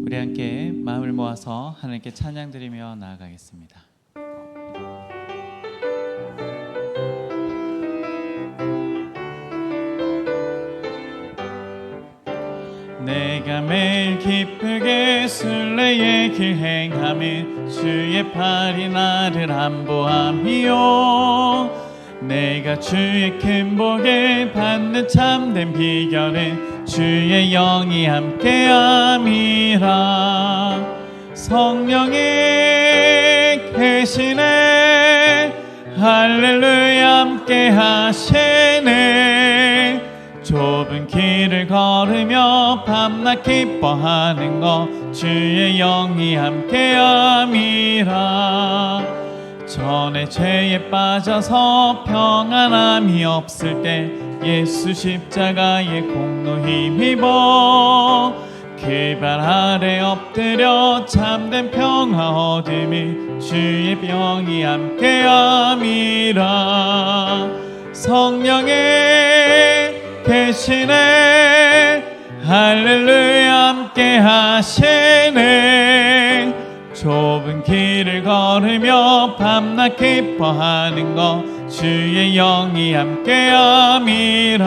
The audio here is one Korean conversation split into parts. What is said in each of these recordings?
우리 함께 마음을 모아서 하나님께 찬양 드리며 나아가겠습니다. 내가 매일 기쁘게 순례의 길 행함은 주의 팔이 나를 안보함이요, 내가 주의 큰 복을 받는 참된 비결은 주의 영이 함께함이라. 성령이 계시네, 할렐루야 함께 하시네. 좁은 길을 걸으며 밤낮 기뻐하는 것 주의 영이 함께함이라. 전에 죄에 빠져서 평안함이 없을 때 예수 십자가의 공로 힘입어 그 발 아래 엎드려 참된 평화 얻음이 주의 병이 함께함이라. 성령이 계시네, 할렐루야 함께 하시네. 좁은 길을 걸으며 밤낮 기뻐하는 것 주의 영이 함께함이라.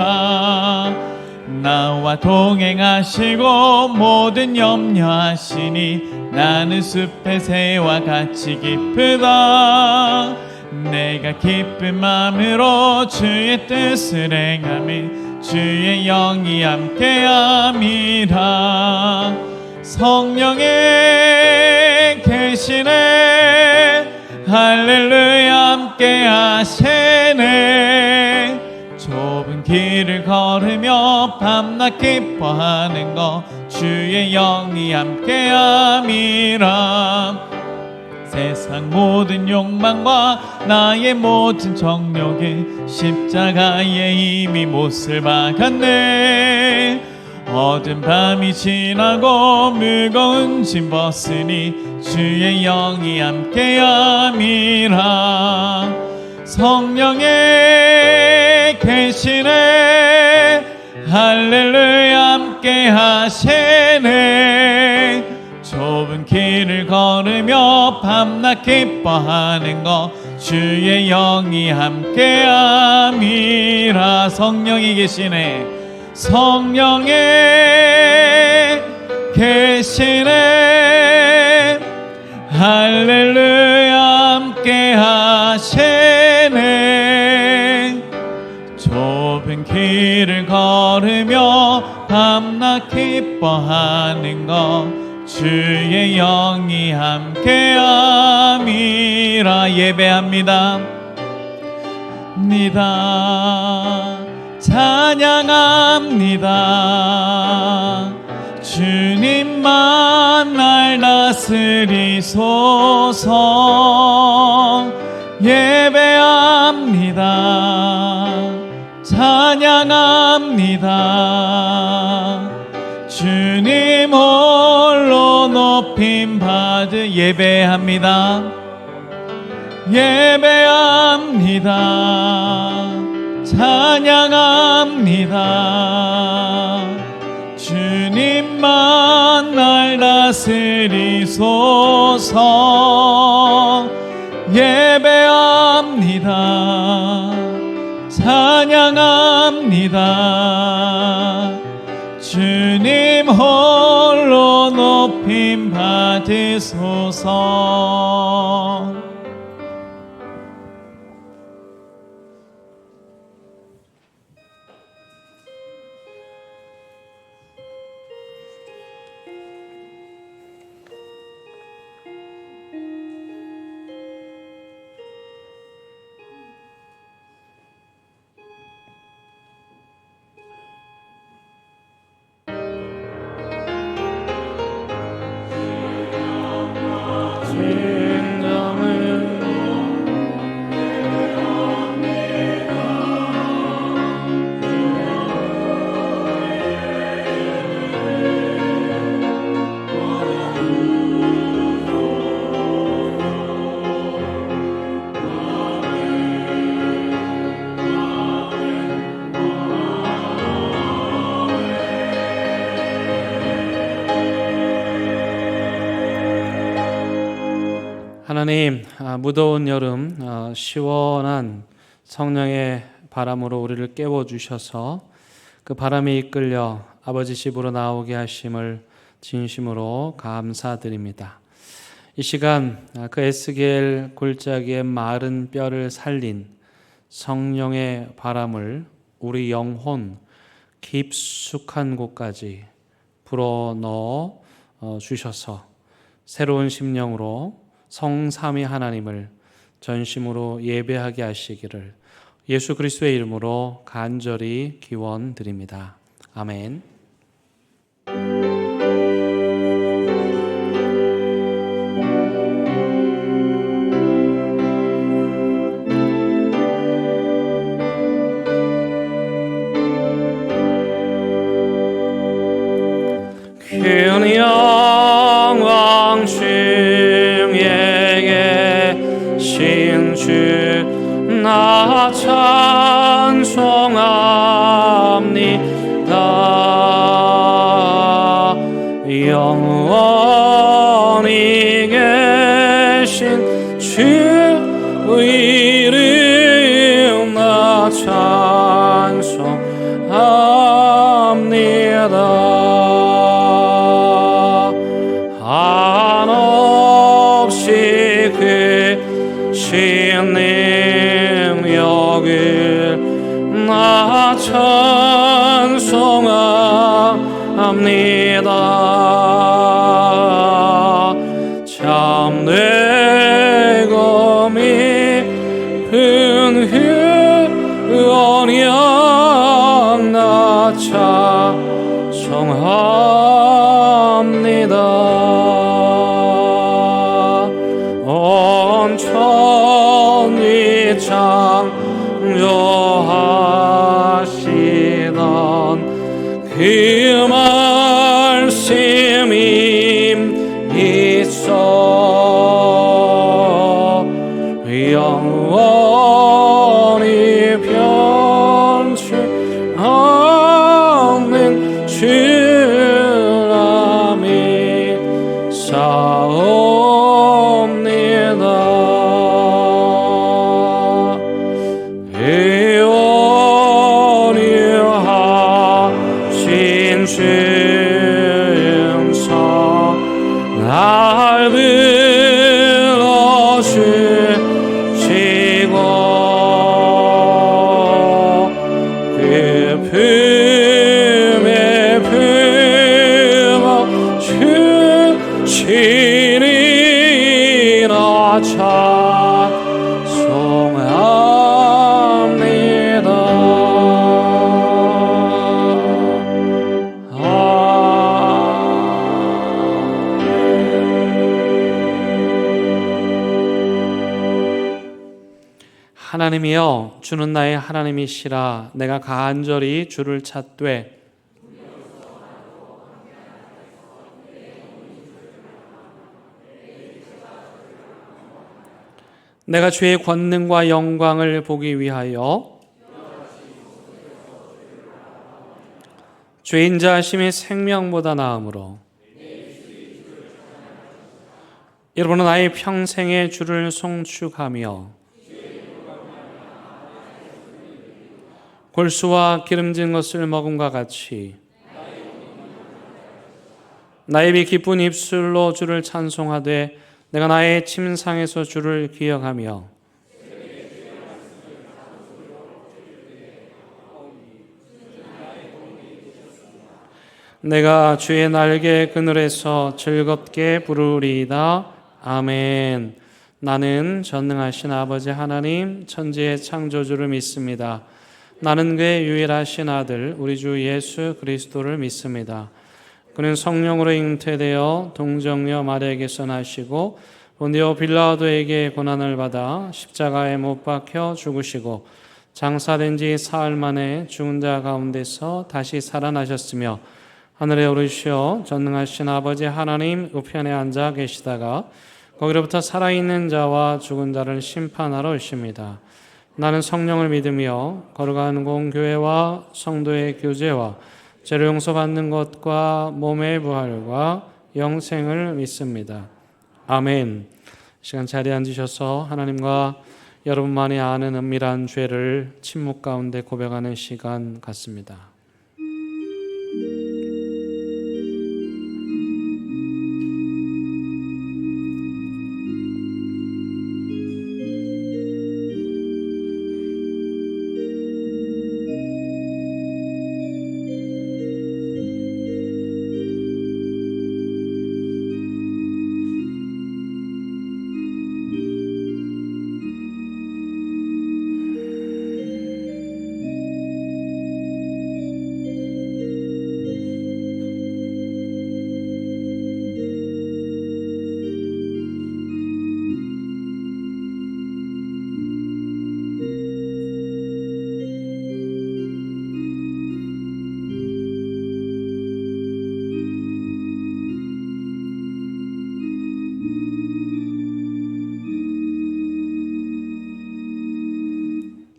나와 동행하시고 모든 염려하시니 나는 숲의 새와 같이 기쁘다. 내가 기쁜 마음으로 주의 뜻을 행하며 주의 영이 함께함이라. 성령이 계시네, 할렐루야 함께 하시네. 좁은 길을 걸으며 밤낮 기뻐하는 것 주의 영이 함께함이라. 세상 모든 욕망과 나의 모든 정욕은 십자가에 이미 못을 박았네. 어두운 밤이 지나고 무거운 짐 벗으니 주의 영이 함께함이라. 성령이 계시네, 할렐루야 함께 하시네. 좁은 길을 걸으며 밤낮 기뻐하는 것 주의 영이 함께함이라. 성령이 계시네, 성령이 계시네, 할렐루야 함께 하시네. 좁은 길을 걸으며 밤낮 기뻐하는 것 주의 영이 함께함이라. 예배합니다. 찬양합니다. 주님만 날 다스리소서. 예배합니다. 찬양합니다. 주님 홀로 높임 받으. 예배합니다. 예배합니다. 찬양합니다. 주님만 날 다스리소서. 예배합니다. 찬양합니다. 주님 홀로 높임 받으소서. 진정을 하나님, 무더운 여름 시원한 성령의 바람으로 우리를 깨워주셔서 그 바람에 이끌려 아버지 집으로 나오게 하심을 진심으로 감사드립니다. 이 시간 그 에스겔 골짜기의 마른 뼈를 살린 성령의 바람을 우리 영혼 깊숙한 곳까지 불어넣어 주셔서 새로운 심령으로 성삼위 하나님을 전심으로 예배하게 하시기를 예수 그리스도의 이름으로 간절히 기원드립니다. 아멘. 큰 영광 중에 계신 주 나 찬송합니다. 영원히 계신 주 이름 나 찬송합니다. 한없이 크신 능력을 나 찬송합니다. 참되고 깊은 언약 나 찬송합니다. 온 천지 창조하시던 그 말씀이 있어 영원히 변치 않는 주님이 사옵니다. 의원이 하신 증서 날 들어주시고 그 품에 품어 주시리라 하나님이여 주는 나의 하나님이시라. 내가 간절히 주를 찾되 내가 주의 권능과 영광을 보기 위하여 주의 인자하심이 생명보다 나으므로 여러분은 나의 평생에 주를 송축하며 골수와 기름진 것을 먹음과 같이 나의 입이 기쁜 입술로 주를 찬송하되 내가 나의 침상에서 주를 기억하며 내가 주의 날개 그늘에서 즐겁게 부르리이다. 아멘. 나는 전능하신 아버지 하나님 천지의 창조주를 믿습니다. 나는 그의 유일하신 아들 우리 주 예수 그리스도를 믿습니다. 그는 성령으로 잉태되어 동정녀 마리아에게서 나시고 본디오 빌라도에게 고난을 받아 십자가에 못 박혀 죽으시고 장사된 지 사흘 만에 죽은 자 가운데서 다시 살아나셨으며 하늘에 오르시어 전능하신 아버지 하나님 우편에 앉아 계시다가 거기로부터 살아있는 자와 죽은 자를 심판하러 오십니다. 나는 성령을 믿으며 거룩한 공교회와 성도의 교제와 죄를 용서받는 것과 몸의 부활과 영생을 믿습니다. 아멘. 시간 자리에 앉으셔서 하나님과 여러분만이 아는 은밀한 죄를 침묵 가운데 고백하는 시간 같습니다.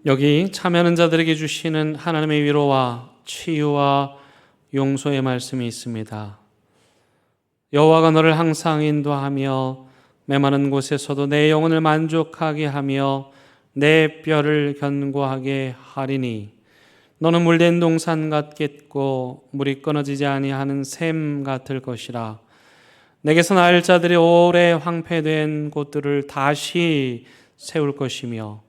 여기 참여하는 자들에게 주시는 하나님의 위로와 치유와 용서의 말씀이 있습니다. 여호와가 너를 항상 인도하며 메마른 곳에서도 내 영혼을 만족하게 하며 내 뼈를 견고하게 하리니 너는 물된 동산 같겠고 물이 끊어지지 아니하는 샘 같을 것이라. 내게서 나을 자들이 오래 황폐된 곳들을 다시 세울 것이며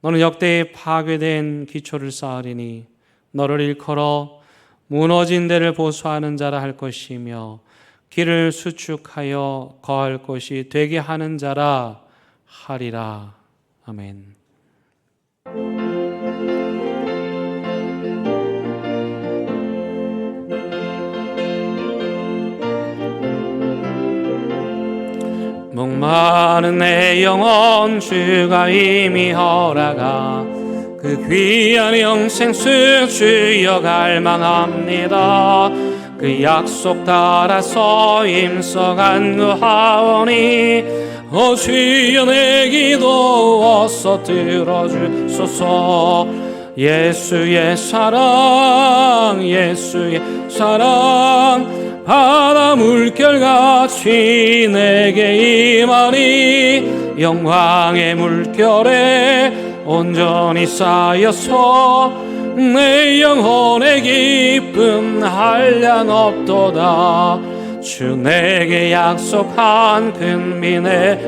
너는 역대에 파괴된 기초를 쌓으리니 너를 일컬어 무너진 데를 보수하는 자라 할 것이며 길을 수축하여 거할 곳이 되게 하는 자라 하리라. 아멘. 목마른 내 영혼 주가 이미 허락하 그 귀한 영생수 주여 갈망합니다. 그 약속 따라서 힘써 간구하오니 오 주여 내 기도 어서 들어주소서. 예수의 사랑 예수의 사랑 바다 물결같이 내게 임하니 영광의 물결에 온전히 쌓여서 내 영혼의 기쁨 한량 없도다. 주 내게 약속한 근빈에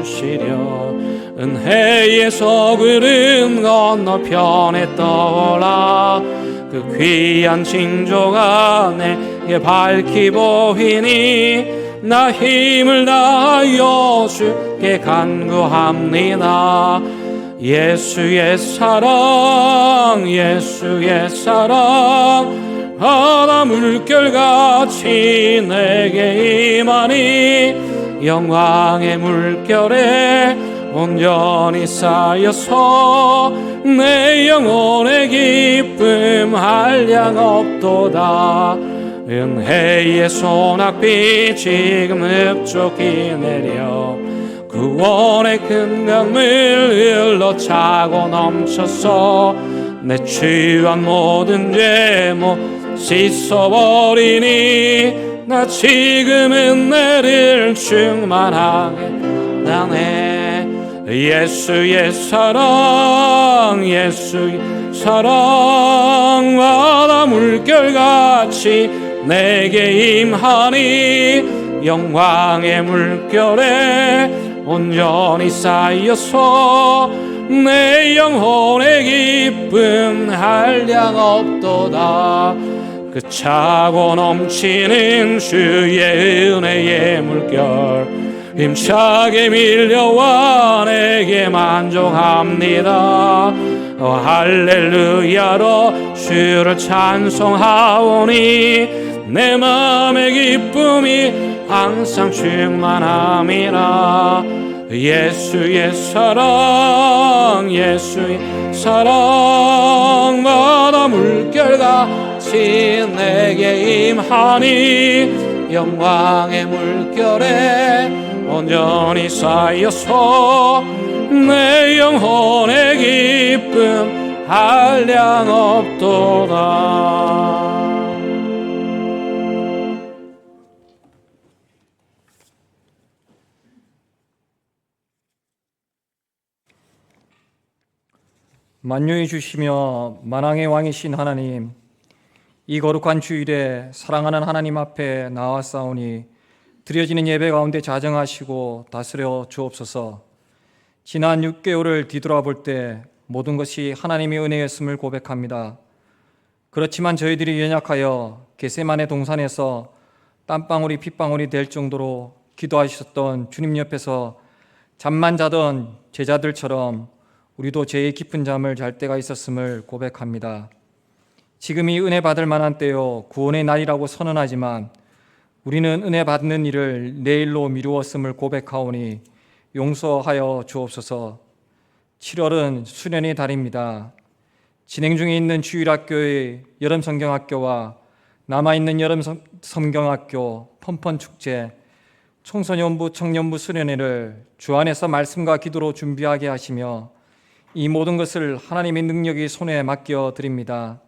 주시려 은혜에서 구름 건너편에 떠올라 그 귀한 징조가 내게 밝히 보이니 나 힘을 다하여 주께 간구합니다. 예수의 사랑 예수의 사랑 바다 물결같이 내게 임하니 영광의 물결에 온전히 쌓여서 내 영혼의 기쁨 한량 없도다. 은혜의 소낙비 지금 흡족히 내려 구원의 큰 강물 흘러 차고 넘쳐서 내 취한 모든 죄못 씻어버리니 나 지금 은혜를 충만하게 나네. 예수의 사랑 예수의 사랑 바다 물결같이 내게 임하니 영광의 물결에 온전히 쌓여서 내 영혼의 기쁨 한량 없도다. 그 차고 넘치는 주의 은혜의 물결 힘차게 밀려와 내게 만족합니다. 할렐루야로 주를 찬송하오니 내 마음의 기쁨이 항상 충만함이라. 예수의 사랑 예수의 사랑 바다 물결같이 내게 임하니 영광의 물결에 온전히 쌓여서 내 영혼의 기쁨 한량 없도다. 만유해 주시며 만왕의 왕이신 하나님, 이 거룩한 주일에 사랑하는 하나님 앞에 나와싸우니 드려지는 예배 가운데 자정하시고 다스려 주옵소서. 지난 6개월을 뒤돌아볼 때 모든 것이 하나님의 은혜였음을 고백합니다. 그렇지만 저희들이 연약하여 겟세마네 동산에서 땀방울이 핏방울이 될 정도로 기도하셨던 주님 옆에서 잠만 자던 제자들처럼 우리도 죄의 깊은 잠을 잘 때가 있었음을 고백합니다. 지금이 은혜 받을 만한 때요 구원의 날이라고 선언하지만 우리는 은혜 받는 일을 내일로 미루었음을 고백하오니 용서하여 주옵소서. 7월은 수련의 달입니다. 진행 중에 있는 주일학교의 여름성경학교와 남아있는 여름성경학교 펀펀축제, 청소년부 청년부 수련회를 주 안에서 말씀과 기도로 준비하게 하시며 이 모든 것을 하나님의 능력이 손에 맡겨드립니다.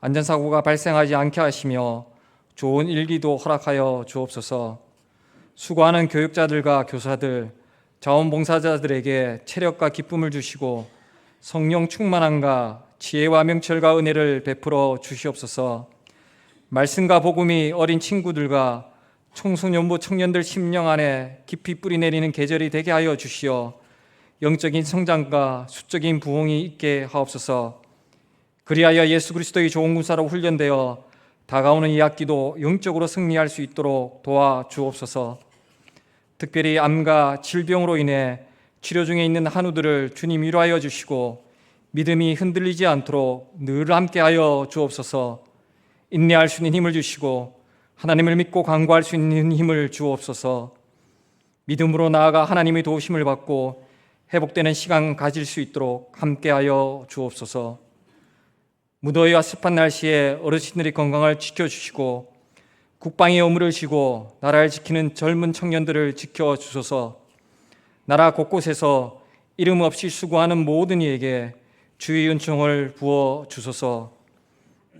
안전사고가 발생하지 않게 하시며 좋은 일기도 허락하여 주옵소서. 수고하는 교육자들과 교사들, 자원봉사자들에게 체력과 기쁨을 주시고 성령 충만함과 지혜와 명철과 은혜를 베풀어 주시옵소서. 말씀과 복음이 어린 친구들과 청소년부 청년들 심령 안에 깊이 뿌리내리는 계절이 되게 하여 주시어 영적인 성장과 수적인 부흥이 있게 하옵소서. 그리하여 예수 그리스도의 좋은 군사로 훈련되어 다가오는 이 학기도 영적으로 승리할 수 있도록 도와주옵소서. 특별히 암과 질병으로 인해 치료 중에 있는 한우들을 주님 위로하여 주시고 믿음이 흔들리지 않도록 늘 함께하여 주옵소서. 인내할 수 있는 힘을 주시고 하나님을 믿고 간구할 수 있는 힘을 주옵소서. 믿음으로 나아가 하나님의 도우심을 받고 회복되는 시간 가질 수 있도록 함께하여 주옵소서. 무더위와 습한 날씨에 어르신들의 건강을 지켜주시고 국방의 의무를 지고 나라를 지키는 젊은 청년들을 지켜주소서. 나라 곳곳에서 이름 없이 수고하는 모든 이에게 주의 은총을 부어주소서.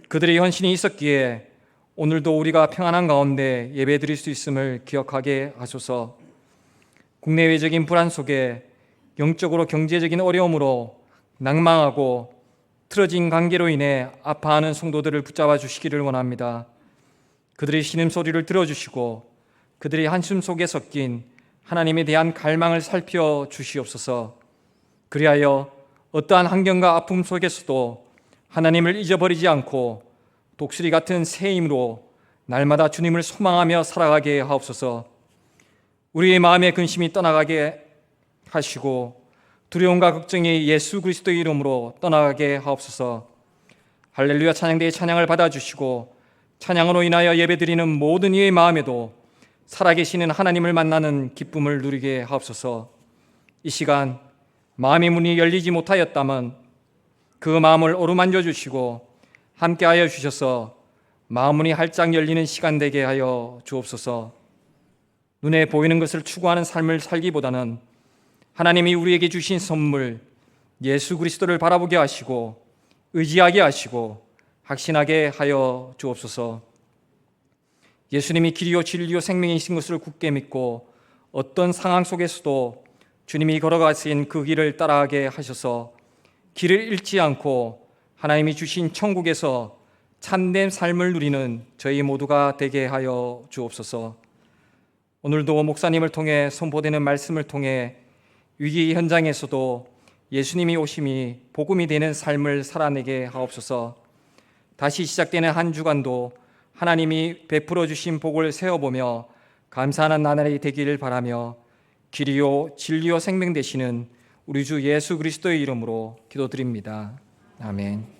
그들의 헌신이 있었기에 오늘도 우리가 평안한 가운데 예배드릴 수 있음을 기억하게 하소서. 국내외적인 불안 속에 영적으로 경제적인 어려움으로 낭망하고 틀어진 관계로 인해 아파하는 성도들을 붙잡아 주시기를 원합니다. 그들의 신음소리를 들어주시고 그들의 한숨 속에 섞인 하나님에 대한 갈망을 살펴 주시옵소서. 그리하여 어떠한 환경과 아픔 속에서도 하나님을 잊어버리지 않고 독수리 같은 새 힘으로 날마다 주님을 소망하며 살아가게 하옵소서. 우리의 마음의 근심이 떠나가게 하시고 두려움과 걱정이 예수 그리스도의 이름으로 떠나가게 하옵소서. 할렐루야 찬양대의 찬양을 받아주시고 찬양으로 인하여 예배드리는 모든 이의 마음에도 살아계시는 하나님을 만나는 기쁨을 누리게 하옵소서. 이 시간 마음의 문이 열리지 못하였다면 그 마음을 어루만져 주시고 함께하여 주셔서 마음 문이 활짝 열리는 시간 되게 하여 주옵소서. 눈에 보이는 것을 추구하는 삶을 살기보다는 하나님이 우리에게 주신 선물 예수 그리스도를 바라보게 하시고 의지하게 하시고 확신하게 하여 주옵소서. 예수님이 길이요 진리요 생명이신 것을 굳게 믿고 어떤 상황 속에서도 주님이 걸어가신 그 길을 따라가게 하셔서 길을 잃지 않고 하나님이 주신 천국에서 참된 삶을 누리는 저희 모두가 되게 하여 주옵소서. 오늘도 목사님을 통해 선포되는 말씀을 통해 위기 현장에서도 예수님이 오심이 복음이 되는 삶을 살아내게 하옵소서. 다시 시작되는 한 주간도 하나님이 베풀어 주신 복을 세어보며 감사하는 나날이 되기를 바라며 길이요 진리요 생명 되시는 우리 주 예수 그리스도의 이름으로 기도드립니다. 아멘.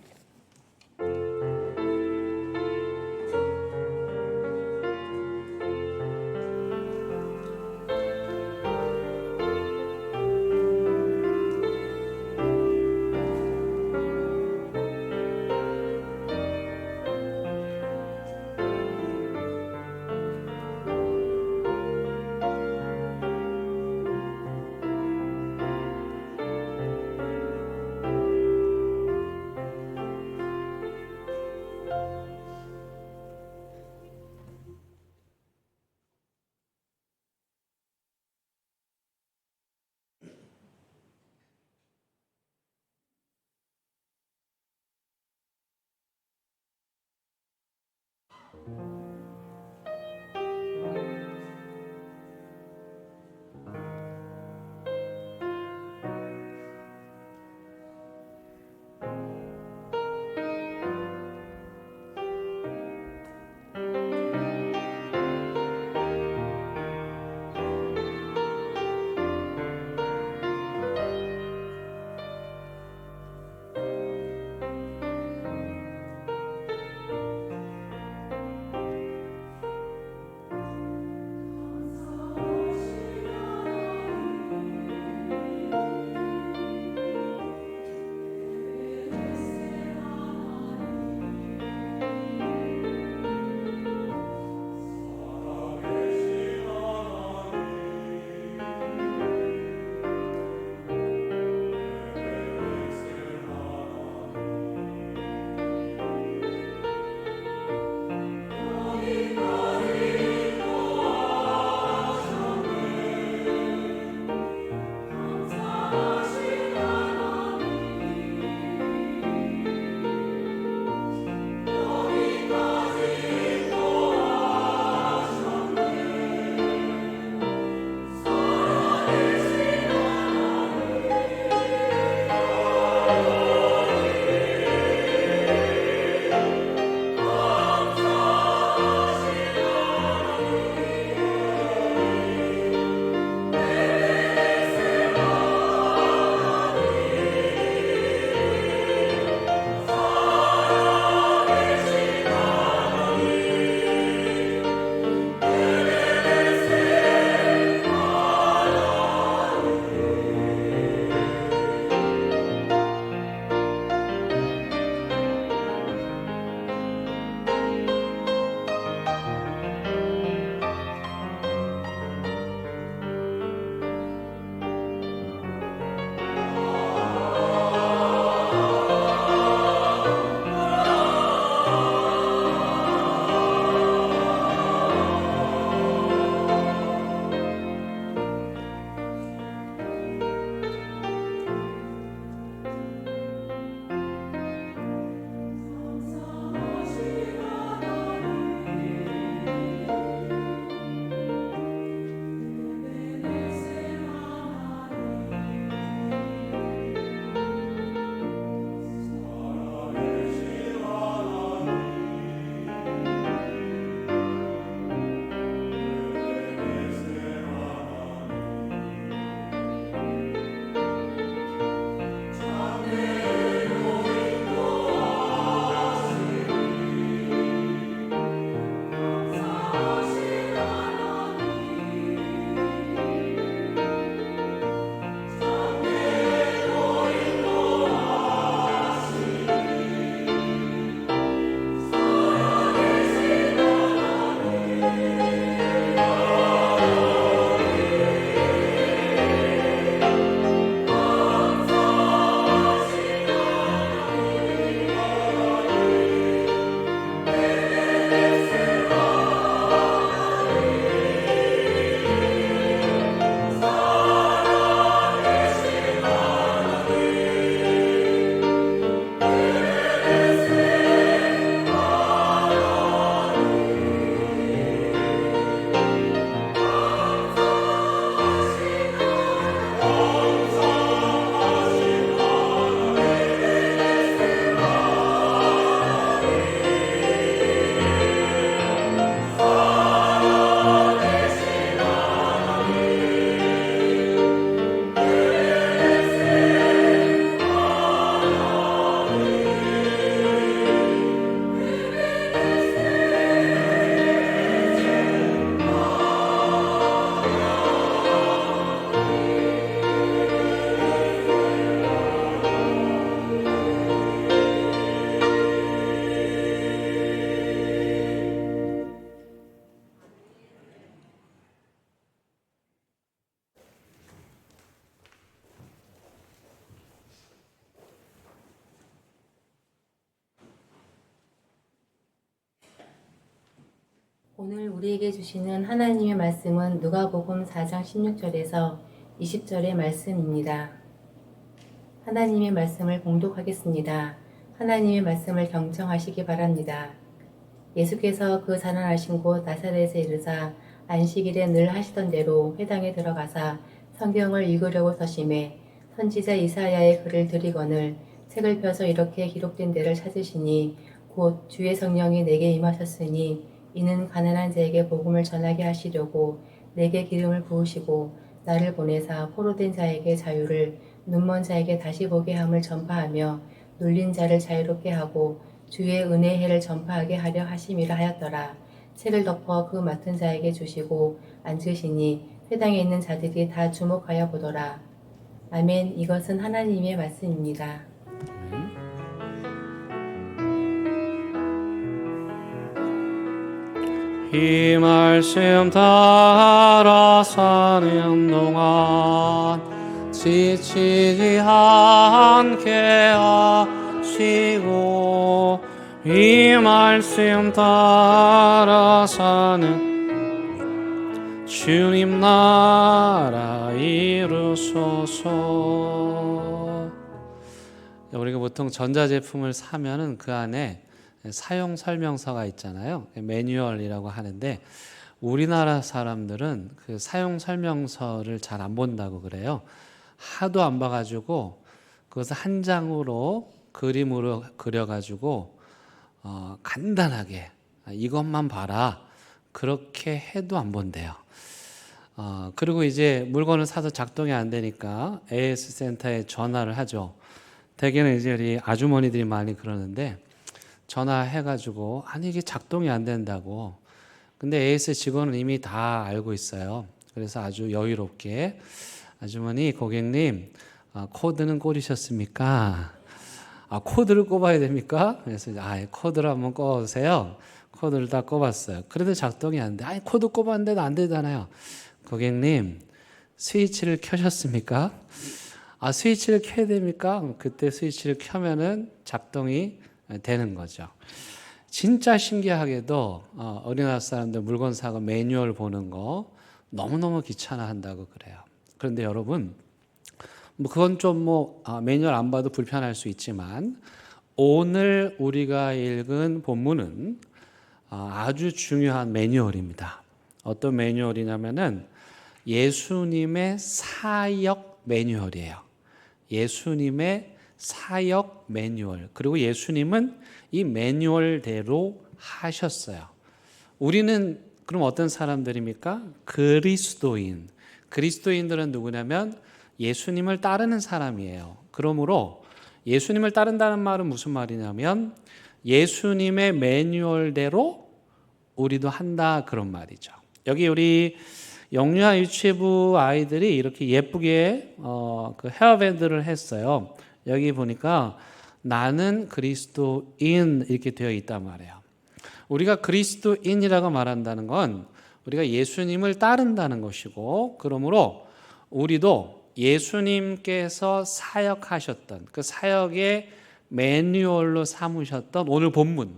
오늘 우리에게 주시는 하나님의 말씀은 누가복음 4장 16절에서 20절의 말씀입니다. 하나님의 말씀을 봉독하겠습니다. 하나님의 말씀을 경청하시기 바랍니다. 예수께서 그 가난하신 곳 나사렛에 이르사 안식일에 늘 하시던 대로 회당에 들어가사 성경을 읽으려고 서심해 선지자 이사야의 글을 들이거늘 책을 펴서 이렇게 기록된 데를 찾으시니 곧 주의 성령이 내게 임하셨으니 이는 가난한 자에게 복음을 전하게 하시려고 내게 기름을 부으시고 나를 보내사 포로된 자에게 자유를 눈먼 자에게 다시 보게 함을 전파하며 눌린 자를 자유롭게 하고 주의 은혜의 해를 전파하게 하려 하심이라 하였더라. 책을 덮어 그 맡은 자에게 주시고 앉으시니 회당에 있는 자들이 다 주목하여 보더라. 아멘. 이것은 하나님의 말씀입니다. 이 말씀 따라 사는 동안 지치지 않게 하시고 이 말씀 따라 사는 주님 나라 이루소서. 우리가 보통 전자제품을 사면은 그 안에 사용 설명서가 있잖아요. 매뉴얼이라고 하는데 우리나라 사람들은 그 사용 설명서를 잘 안 본다고 그래요. 하도 안 봐가지고 그것을 한 장으로 그림으로 그려가지고 간단하게 이것만 봐라 그렇게 해도 안 본대요. 그리고 이제 물건을 사서 작동이 안 되니까 AS 센터에 전화를 하죠. 대개는 이제 우리 아주머니들이 많이 그러는데 전화해가지고 아니 이게 작동이 안 된다고. 근데 AS 직원은 이미 다 알고 있어요. 그래서 아주 여유롭게 아주머니 고객님 코드는 꽂으셨습니까? 코드를 꼽아야 됩니까? 그래서 코드를 한번 꼽아보세요. 코드를 다 꼽았어요. 그래도 작동이 안 돼. 코드 꼽았는데도 안 되잖아요. 고객님 스위치를 켜셨습니까? 스위치를 켜야 됩니까? 그때 스위치를 켜면은 작동이 되는 거죠. 진짜 신기하게도 우리나라 사람들 물건 사고 매뉴얼 보는 거 너무너무 귀찮아한다고 그래요. 그런데 여러분 그건 좀 매뉴얼 안 봐도 불편할 수 있지만 오늘 우리가 읽은 본문은 아주 중요한 매뉴얼입니다. 어떤 매뉴얼이냐면은 예수님의 사역 매뉴얼이에요. 예수님의 사역 매뉴얼. 그리고 예수님은 이 매뉴얼대로 하셨어요. 우리는 그럼 어떤 사람들입니까? 그리스도인. 그리스도인들은 누구냐면 예수님을 따르는 사람이에요. 그러므로 예수님을 따른다는 말은 무슨 말이냐면 예수님의 매뉴얼대로 우리도 한다 그런 말이죠. 여기 우리 영유아 유치부 아이들이 이렇게 예쁘게 그 헤어밴드를 했어요. 여기 보니까 나는 그리스도인 이렇게 되어 있단 말이에요. 우리가 그리스도인이라고 말한다는 건 우리가 예수님을 따른다는 것이고 그러므로 우리도 예수님께서 사역하셨던 그 사역의 매뉴얼로 삼으셨던 오늘 본문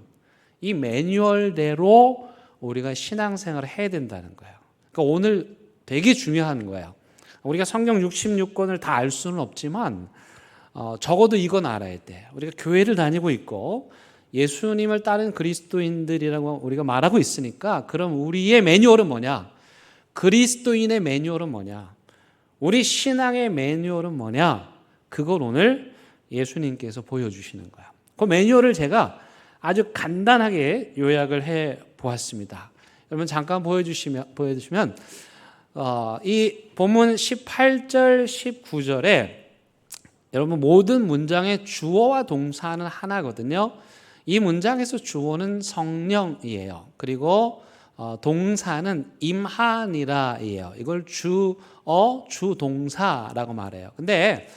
이 매뉴얼대로 우리가 신앙생활을 해야 된다는 거예요. 그러니까 오늘 되게 중요한 거예요. 우리가 성경 66권을 다 알 수는 없지만 적어도 이건 알아야 돼. 우리가 교회를 다니고 있고 예수님을 따른 그리스도인들이라고 우리가 말하고 있으니까 그럼 우리의 매뉴얼은 뭐냐? 그리스도인의 매뉴얼은 뭐냐? 우리 신앙의 매뉴얼은 뭐냐? 그걸 오늘 예수님께서 보여주시는 거야. 그 매뉴얼을 제가 아주 간단하게 요약을 해 보았습니다. 여러분 잠깐 보여주시면 이 본문 18절 19절에 여러분 모든 문장의 주어와 동사는 하나거든요. 이 문장에서 주어는 성령이에요. 그리고 동사는 임하니라예요. 이걸 주어, 주동사라고 말해요. 근데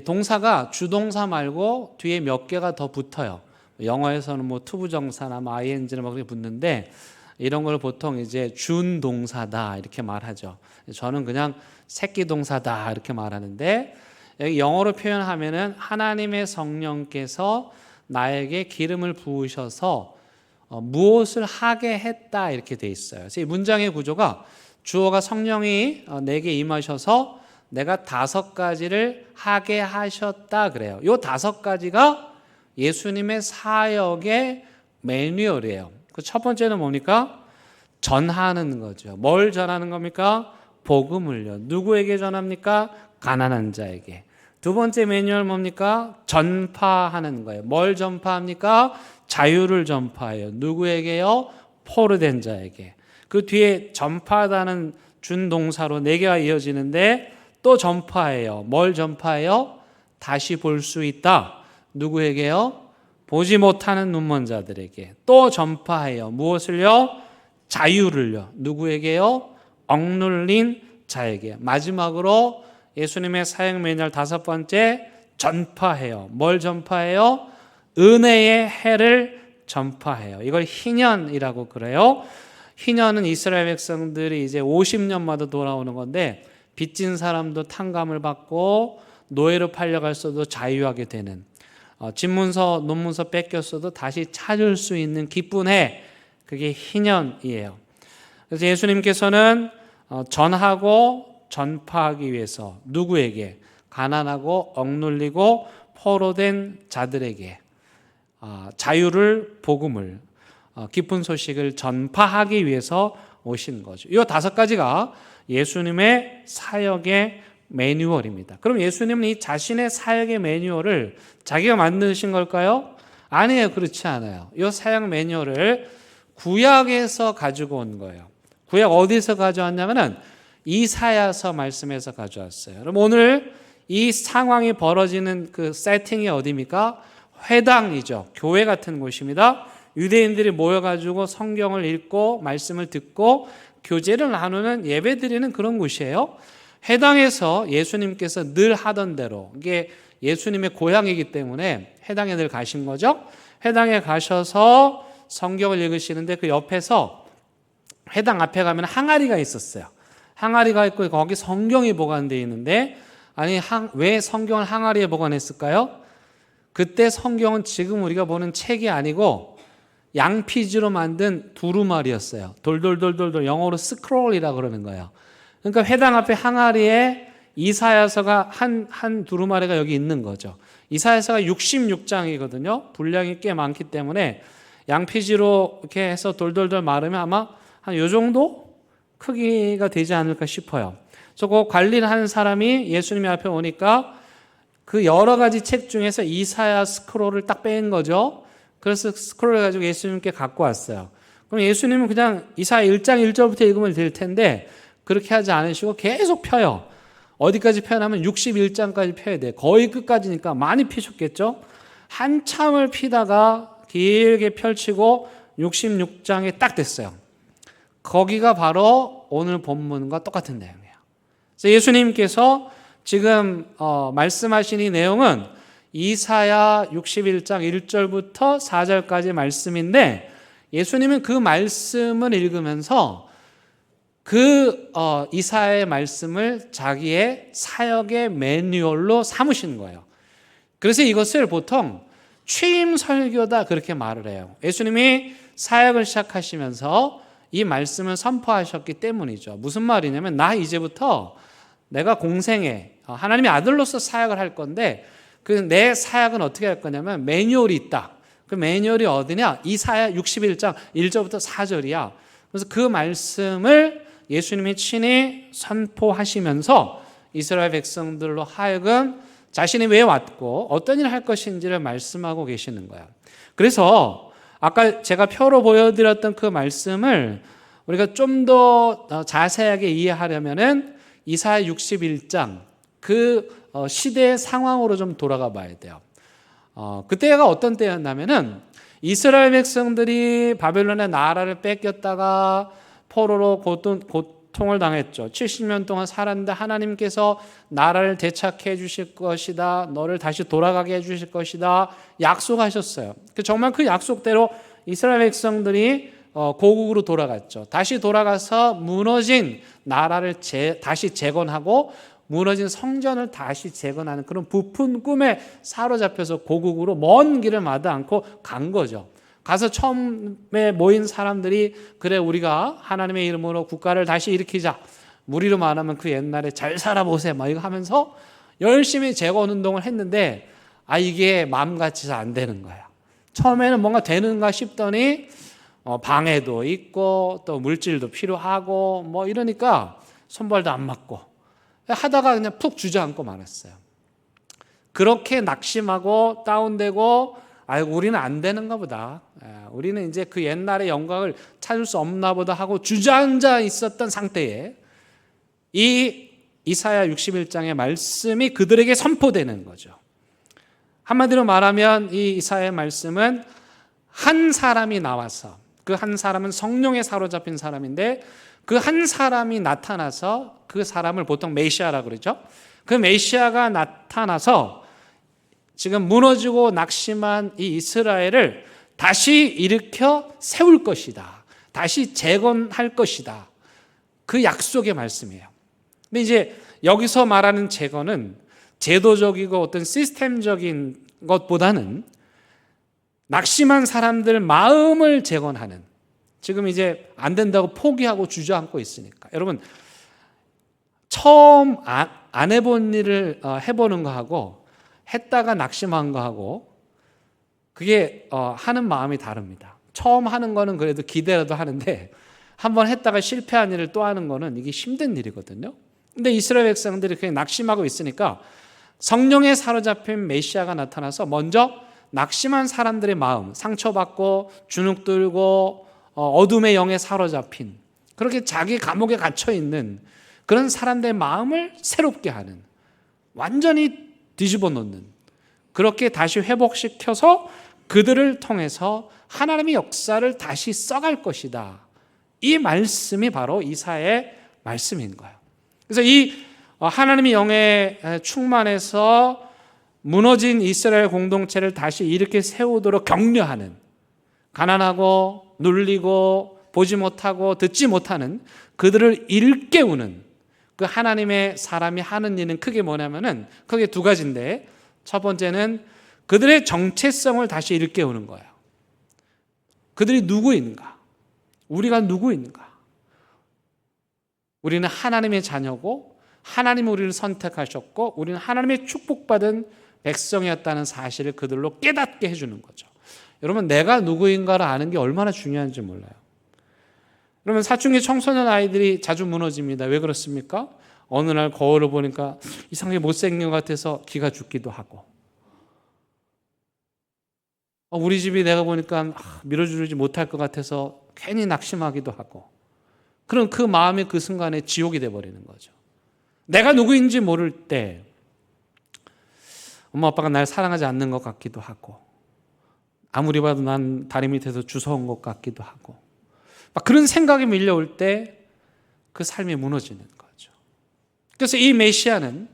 동사가 주동사 말고 뒤에 몇 개가 더 붙어요. 영어에서는 투부정사나 ing나 그렇게 붙는데 이런 걸 보통 이제 준동사다 이렇게 말하죠. 저는 그냥 새끼동사다 이렇게 말하는데 여기 영어로 표현하면은 하나님의 성령께서 나에게 기름을 부으셔서 무엇을 하게 했다 이렇게 돼 있어요. 그래서 이 문장의 구조가 주어가 성령이 내게 임하셔서 내가 5가지를 하게 하셨다 그래요. 이 5가지가 예수님의 사역의 매뉴얼이에요. 그 첫 번째는 뭡니까? 전하는 거죠. 뭘 전하는 겁니까? 복음을요. 누구에게 전합니까? 가난한 자에게. 두 번째 매뉴얼 뭡니까? 전파하는 거예요. 뭘 전파합니까? 자유를 전파해요. 누구에게요? 포로된 자에게. 그 뒤에 전파하다는 준동사로 4개가 이어지는데 또 전파해요. 뭘 전파해요? 다시 볼 수 있다. 누구에게요? 보지 못하는 눈먼 자들에게. 또 전파해요. 무엇을요? 자유를요. 누구에게요? 억눌린 자에게. 마지막으로 예수님의 사역 매뉴얼 5번째, 전파해요. 뭘 전파해요? 은혜의 해를 전파해요. 이걸 희년이라고 그래요. 희년은 이스라엘 백성들이 이제 50년마다 돌아오는 건데 빚진 사람도 탕감을 받고 노예로 팔려갔어도 자유하게 되는, 집문서 논문서 뺏겼어도 다시 찾을 수 있는 기쁜 해, 그게 희년이에요. 그래서 예수님께서는 전하고 전파하기 위해서 누구에게? 가난하고 억눌리고 포로된 자들에게 자유를, 복음을, 기쁜 소식을 전파하기 위해서 오신 거죠. 이 5가지가 예수님의 사역의 매뉴얼입니다. 그럼 예수님은 이 자신의 사역의 매뉴얼을 자기가 만드신 걸까요? 아니에요. 그렇지 않아요. 이 사역 매뉴얼을 구약에서 가지고 온 거예요. 구약 어디서 가져왔냐면은 이사야서 말씀에서 가져왔어요. 그럼 오늘 이 상황이 벌어지는 그 세팅이 어디입니까? 회당이죠. 교회 같은 곳입니다. 유대인들이 모여가지고 성경을 읽고 말씀을 듣고 교제를 나누는, 예배 드리는 그런 곳이에요. 회당에서 예수님께서 늘 하던 대로, 이게 예수님의 고향이기 때문에 회당에 늘 가신 거죠. 회당에 가셔서 성경을 읽으시는데 그 옆에서 회당 앞에 가면 항아리가 있었어요. 항아리가 있고 거기 성경이 보관되어 있는데, 아니 왜 성경을 항아리에 보관했을까요? 그때 성경은 지금 우리가 보는 책이 아니고 양피지로 만든 두루마리였어요. 돌돌돌돌돌, 영어로 스크롤이라고 그러는 거예요. 그러니까 회당 앞에 항아리에 이사야서가 한 두루마리가 여기 있는 거죠. 이사야서가 66장이거든요. 분량이 꽤 많기 때문에 양피지로 이렇게 해서 돌돌돌 마르면 아마 한 요 정도 크기가 되지 않을까 싶어요. 그래서 그 관리를 하는 사람이 예수님 앞에 오니까 그 여러 가지 책 중에서 이사야 스크롤을 딱 뺀 거죠. 그래서 스크롤을 가지고 예수님께 갖고 왔어요. 그럼 예수님은 그냥 이사야 1장 1절부터 읽으면 될 텐데 그렇게 하지 않으시고 계속 펴요. 어디까지 펴냐면 61장까지 펴야 돼요. 거의 끝까지니까 많이 피셨겠죠. 한참을 피다가 길게 펼치고 66장에 딱 됐어요. 거기가 바로 오늘 본문과 똑같은 내용이에요. 그래서 예수님께서 지금 말씀하신 이 내용은 이사야 61장 1절부터 4절까지 말씀인데, 예수님은 그 말씀을 읽으면서 그 이사야의 말씀을 자기의 사역의 매뉴얼로 삼으신 거예요. 그래서 이것을 보통 취임 설교다 그렇게 말을 해요. 예수님이 사역을 시작하시면서 이 말씀을 선포하셨기 때문이죠. 무슨 말이냐면, 나 이제부터 내가 공생에 하나님의 아들로서 사역을 할 건데, 그 내 사역은 어떻게 할 거냐면 매뉴얼이 있다. 그 매뉴얼이 어디냐? 이사야 61장 1절부터 4절이야. 그래서 그 말씀을 예수님이 친히 선포하시면서 이스라엘 백성들로 하여금 자신이 왜 왔고 어떤 일을 할 것인지를 말씀하고 계시는 거야. 그래서 아까 제가 표로 보여드렸던 그 말씀을 우리가 좀 더 자세하게 이해하려면은 이사야 61장 그 시대의 상황으로 좀 돌아가 봐야 돼요. 그때가 어떤 때였냐면은 이스라엘 백성들이 바벨론의 나라를 뺏겼다가 포로로 고통을 당했죠. 70년 동안 살았는데 하나님께서 나라를 되찾게 해주실 것이다, 너를 다시 돌아가게 해주실 것이다 약속하셨어요. 정말 그 약속대로 이스라엘 백성들이 고국으로 돌아갔죠. 다시 돌아가서 무너진 나라를 다시 재건하고 무너진 성전을 다시 재건하는 그런 부푼 꿈에 사로잡혀서 고국으로 먼 길을 마다 않고 간 거죠. 가서 처음에 모인 사람들이 그래 우리가 하나님의 이름으로 국가를 다시 일으키자. 우리로 말하면 그 옛날에 잘 살아보세 막 이거 하면서 열심히 재건운동을 했는데 이게 마음같이 안 되는 거야. 처음에는 뭔가 되는가 싶더니 방해도 있고 또 물질도 필요하고 뭐 이러니까 손발도 안 맞고 하다가 그냥 푹 주저앉고 말았어요. 그렇게 낙심하고 다운되고 우리는 안 되는가 보다. 우리는 이제 그 옛날의 영광을 찾을 수 없나 보다 하고 주저앉아 있었던 상태에 이 이사야 61장의 말씀이 그들에게 선포되는 거죠. 한마디로 말하면 이 이사야의 말씀은 한 사람이 나와서, 그 한 사람은 성령에 사로잡힌 사람인데 그 한 사람이 나타나서, 그 사람을 보통 메시아라고 그러죠. 그 메시아가 나타나서 지금 무너지고 낙심한 이 이스라엘을 다시 일으켜 세울 것이다. 다시 재건할 것이다. 그 약속의 말씀이에요. 근데 이제 여기서 말하는 재건은 제도적이고 어떤 시스템적인 것보다는 낙심한 사람들 마음을 재건하는, 지금 이제 안 된다고 포기하고 주저앉고 있으니까. 여러분, 처음 안 해본 일을 해보는 거하고 했다가 낙심한 거하고 그게 하는 마음이 다릅니다. 처음 하는 거는 그래도 기대라도 하는데 한번 했다가 실패한 일을 또 하는 거는 이게 힘든 일이거든요. 근데 이스라엘 백성들이 그냥 낙심하고 있으니까 성령에 사로잡힌 메시아가 나타나서 먼저 낙심한 사람들의 마음, 상처받고 주눅들고 어둠의 영에 사로잡힌, 그렇게 자기 감옥에 갇혀있는 그런 사람들의 마음을 새롭게 하는, 완전히 뒤집어 놓는, 그렇게 다시 회복시켜서 그들을 통해서 하나님의 역사를 다시 써갈 것이다. 이 말씀이 바로 이사야의 말씀인 거예요. 그래서 이 하나님의 영에 충만해서 무너진 이스라엘 공동체를 다시 일으켜 세우도록 격려하는, 가난하고 눌리고 보지 못하고 듣지 못하는 그들을 일깨우는 그 하나님의 사람이 하는 일은 크게 뭐냐면은 크게 두 가지인데, 첫 번째는 그들의 정체성을 다시 일깨우는 거예요. 그들이 누구인가? 우리가 누구인가? 우리는 하나님의 자녀고 하나님이 우리를 선택하셨고 우리는 하나님의 축복받은 백성이었다는 사실을 그들로 깨닫게 해주는 거죠. 여러분, 내가 누구인가를 아는 게 얼마나 중요한지 몰라요. 그러면 사춘기 청소년 아이들이 자주 무너집니다. 왜 그렇습니까? 어느 날 거울을 보니까 이상하게 못생긴 것 같아서 기가 죽기도 하고, 우리 집이 내가 보니까 밀어주지 못할 것 같아서 괜히 낙심하기도 하고, 그럼 그 마음이 그 순간에 지옥이 돼버리는 거죠. 내가 누구인지 모를 때 엄마 아빠가 날 사랑하지 않는 것 같기도 하고, 아무리 봐도 난 다리 밑에서 주워온 것 같기도 하고, 막 그런 생각이 밀려올 때 그 삶이 무너지는 거죠. 그래서 이 메시아는